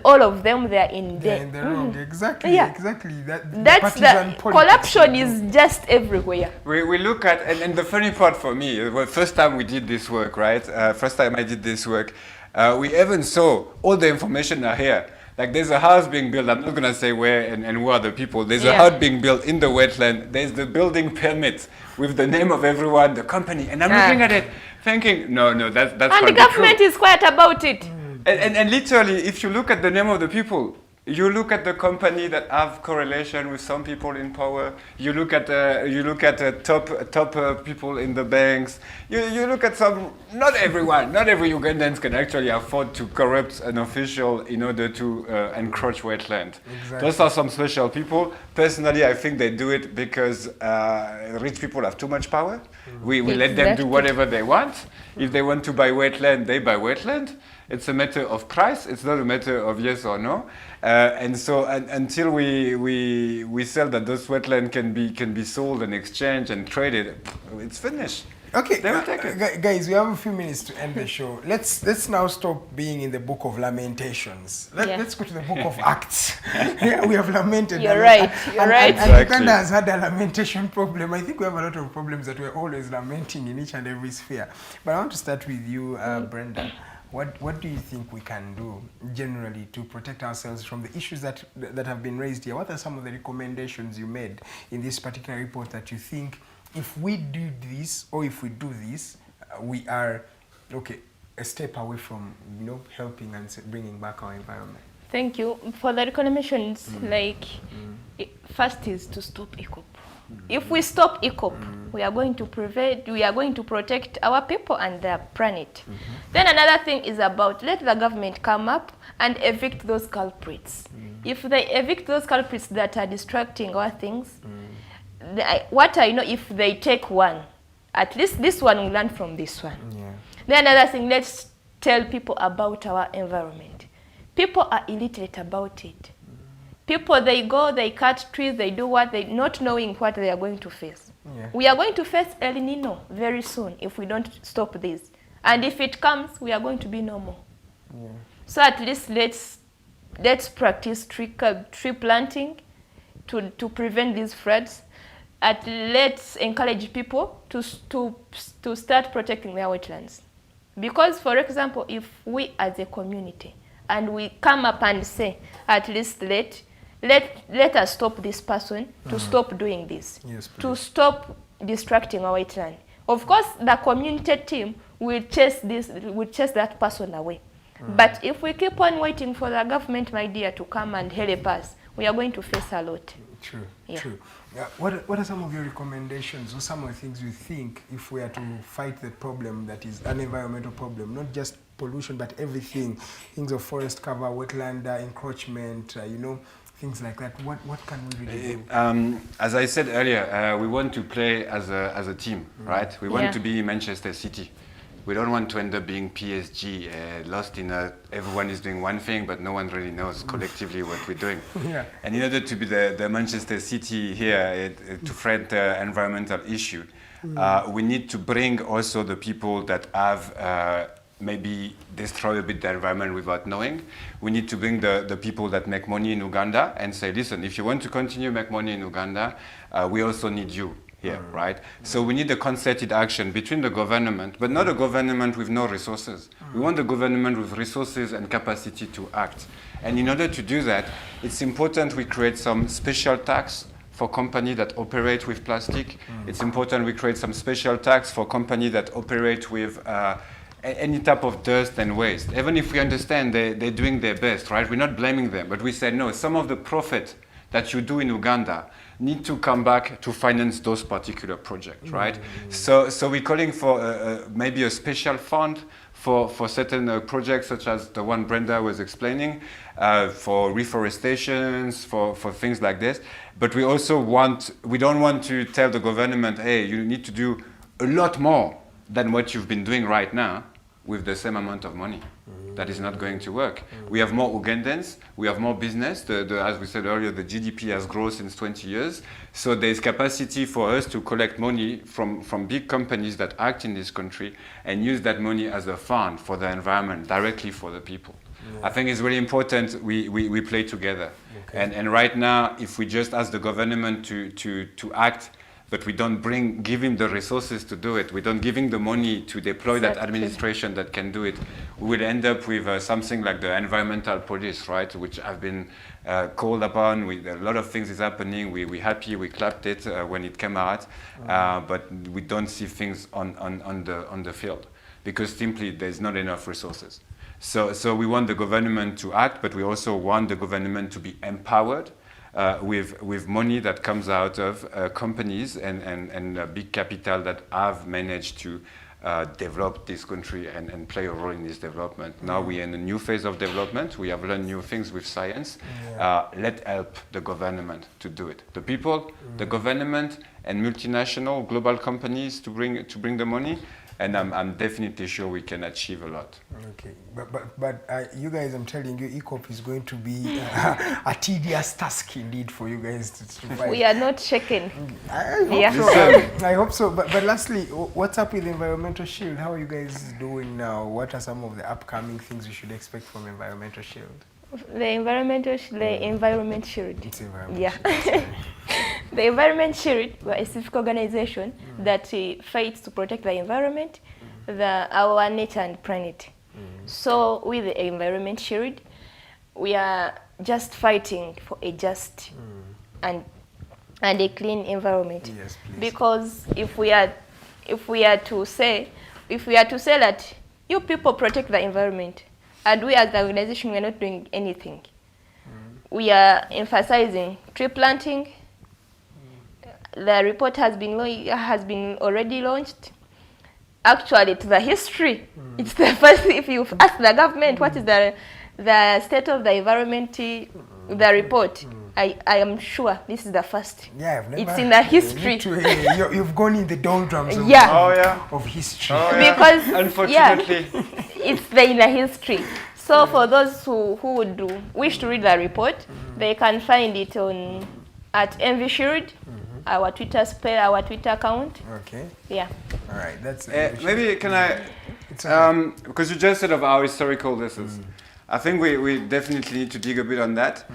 all of them, they're in there. They're wrong. Exactly. Exactly. That's the corruption is just everywhere. We look at, and the funny part for me, the first time we did this work, right? First time I did this work, we even saw all the information are here. Like there's a house being built, I'm not going to say where and who are the people. There's a house being built in the wetland. There's the building permit with the name of everyone, the company. And I'm looking at it thinking, no, that's and the government is quiet about it. And literally, if you look at the name of the people, you look at the company that have correlation with some people in power. You look at top people in the banks. You look at some. Not everyone. Not every Ugandans can actually afford to corrupt an official in order to encroach wetland. Exactly. Those are some special people. personally, I think they do it because rich people have too much power. We let them do whatever they want. If they want to buy wetland, they buy wetland. It's a matter of price. It's not a matter of yes or no. And so until we sell that those wetland can be sold and exchanged and traded, it's finished. Okay, They will take it. guys, we have a few minutes to end the show. Let's now stop being in the book of lamentations. Let's go to the book of Acts. Yeah, we have lamented. You're right. You're right. And Uganda has had a lamentation problem. I think we have a lot of problems that we're always lamenting in each and every sphere. But I want to start with you, Brenda. What do you think we can do generally to protect ourselves from the issues that have been raised here? What are some of the recommendations you made in this particular report that you think, if we do this or if we do this, we are a step away from helping and bringing back our environment? Thank you for the recommendations. First is to stop ECOP. If we stop ECOP, we are going to protect our people and their planet. Then another thing is about let the government come up and evict those culprits. If they evict those culprits that are distracting our things, what I know, if they take one, at least this one will learn from this one. Then another thing, let's tell people about our environment. People are illiterate about it. People, they go, they cut trees, they do what, they not knowing what they are going to face. We are going to face El Nino very soon if we don't stop this. And if it comes, we are going to be normal. So at least let's practice tree planting to prevent these floods. Let's encourage people to start protecting their wetlands. Because, for example, if we as a community and we come up and say, at least let us stop this person to stop doing this, to stop distracting our wetland. Of course, the community team will chase that person away. But if we keep on waiting for the government, my dear, to come and help us, we are going to face a lot. True. What are some of your recommendations or some of the things you think if we are to fight the problem that is an environmental problem, not just pollution, but everything, things of forest cover, wetland encroachment, things like that. What can we really do? As I said earlier, we want to play as a team, right? We want to be Manchester City. We don't want to end up being PSG, lost in everyone is doing one thing, but no one really knows collectively what we're doing. And in order to be the Manchester City here to fight the environmental issue, we need to bring also the people that have maybe destroy a bit the environment without knowing. We need to bring the people that make money in Uganda and say, listen, if you want to continue make money in Uganda, we also need you here, right? So we need a concerted action between the government, but not a government with no resources. We want the government with resources and capacity to act. And in order to do that, it's important we create some special tax for companies that operate with plastic. It's important we create some special tax for companies that operate with any type of dust and waste. Even if we understand they're doing their best, right? We're not blaming them, but we said, no, some of the profit that you do in Uganda need to come back to finance those particular projects, right? So we're calling for maybe a special fund for certain projects, such as the one Brenda was explaining, for reforestations, for things like this. But we don't want to tell the government, hey, you need to do a lot more than what you've been doing right now with the same amount of money. That is not going to work. We have more Ugandans, we have more business. As we said earlier, the GDP has grown since 20 years. So there's capacity for us to collect money from big companies that act in this country and use that money as a fund for the environment, directly for the people. I think it's really important we play together. And right now, if we just ask the government to act, but we don't give him the resources to do it, we don't give him the money to deploy that administration that can do it, we will end up with something like the environmental police, right, which have been called upon. A lot of things is happening. We're happy, we clapped it when it came out, but we don't see things on the field because simply there's not enough resources. So we want the government to act, but we also want the government to be empowered with money that comes out of companies and big capital that have managed to develop this country and play a role in this development. Now we're in a new phase of development. We have learned new things with science. Let's help the government to do it. The people, the government, and multinational global companies to bring the money. And I'm definitely sure we can achieve a lot. Okay, but you guys, I'm telling you, ECOP is going to be a tedious task indeed for you guys to fight. We are not shaken. I hope so. But lastly, what's up with the Environmental Shield? How are you guys doing now? What are some of the upcoming things we should expect from Environmental Shield? The Environment Shield. It's Environment Shield. Shield. The Environment Shield, we're a civic organization that fights to protect the environment, our nature and planet. So with the Environment Shield, we are just fighting for a just and a clean environment. Yes, please. Because if we are to say that you people protect the environment, and we as the organization, we are not doing anything. We are emphasizing tree planting. The report has been already launched. Actually, it's the history. It's the first. If you ask the government what is the state of the environment, the report, I am sure this is the first. Yeah, I've never. It's in the history. You've gone in the doldrums of, of history. Because unfortunately, it's in the history. So for those who would wish to read the report, they can find it at Envy Shield. Our Twitter account. Okay. Yeah. All right. That's maybe can I? Because you just said of how historical this is. I think we definitely need to dig a bit on that.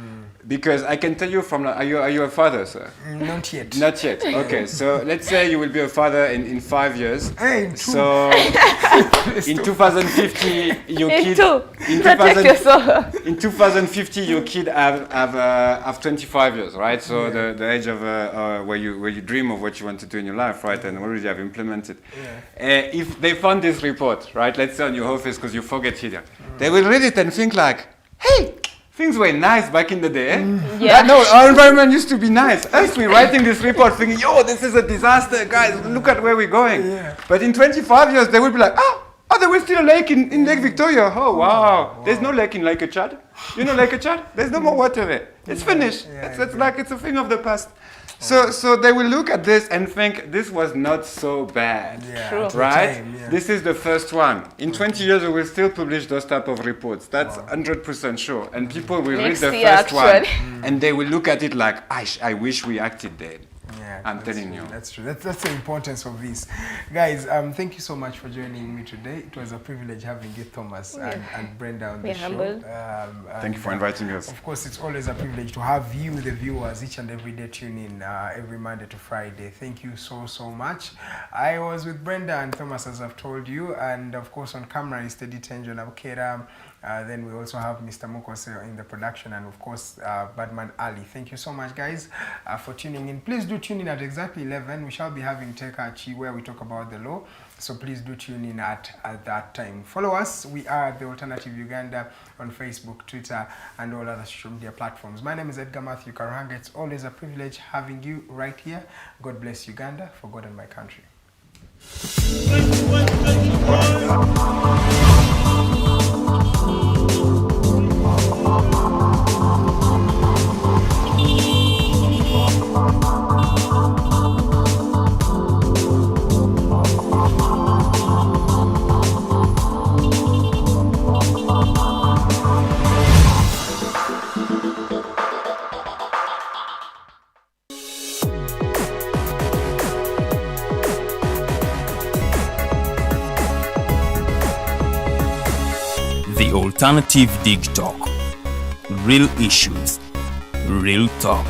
Because I can tell you from, are you a father, sir? Not yet. Not yet. Okay, so let's say you will be a father in 5 years. Hey, so in 2050, your kid. In 2050, your kid have 25 years, right? So the age of where you dream of what you want to do in your life, right? And already have implemented. If they found this report, right? Let's say on your office because you forget it, they will read it and think like, hey. Things were nice back in the day. No, our environment used to be nice. Us, we're writing this report thinking, yo, this is a disaster, guys. Look at where we're going. But in 25 years, they will be like, there was still a lake in Lake Victoria. Oh, wow. There's no lake in Lake Chad. You know Lake Chad? There's no more water there. It's finished. It's like it's a thing of the past. So they will look at this and think this was not so bad, right? This is the first one. In 20 years, we will still publish those type of reports. That's 100% sure. And people will read the first one, and they will look at it like, I wish we acted then. I'm telling you. That's true. That's the importance of this. Guys, thank you so much for joining me today. It was a privilege having you, Thomas, and Brenda on the show. Thank you for inviting us. Of course, it's always a privilege to have you, the viewers, each and every day tune in every Monday to Friday. Thank you so much. I was with Brenda and Thomas, as I've told you, and of course on camera is Teddy Tenjo Nabukera. Then we also have Mr. Mukose in the production, and of course Badman Ali. Thank you so much, guys, for tuning in. Please do tune in at exactly 11. We shall be having Tekachi where we talk about the law. So please do tune in at that time. Follow us. We are The Alternative Uganda on Facebook, Twitter, and all other social media platforms. My name is Edgar Matthew Karuhanga. It's always a privilege having you right here. God bless Uganda, for God and my country. The Alternative Digitalk. Real issues, real talk.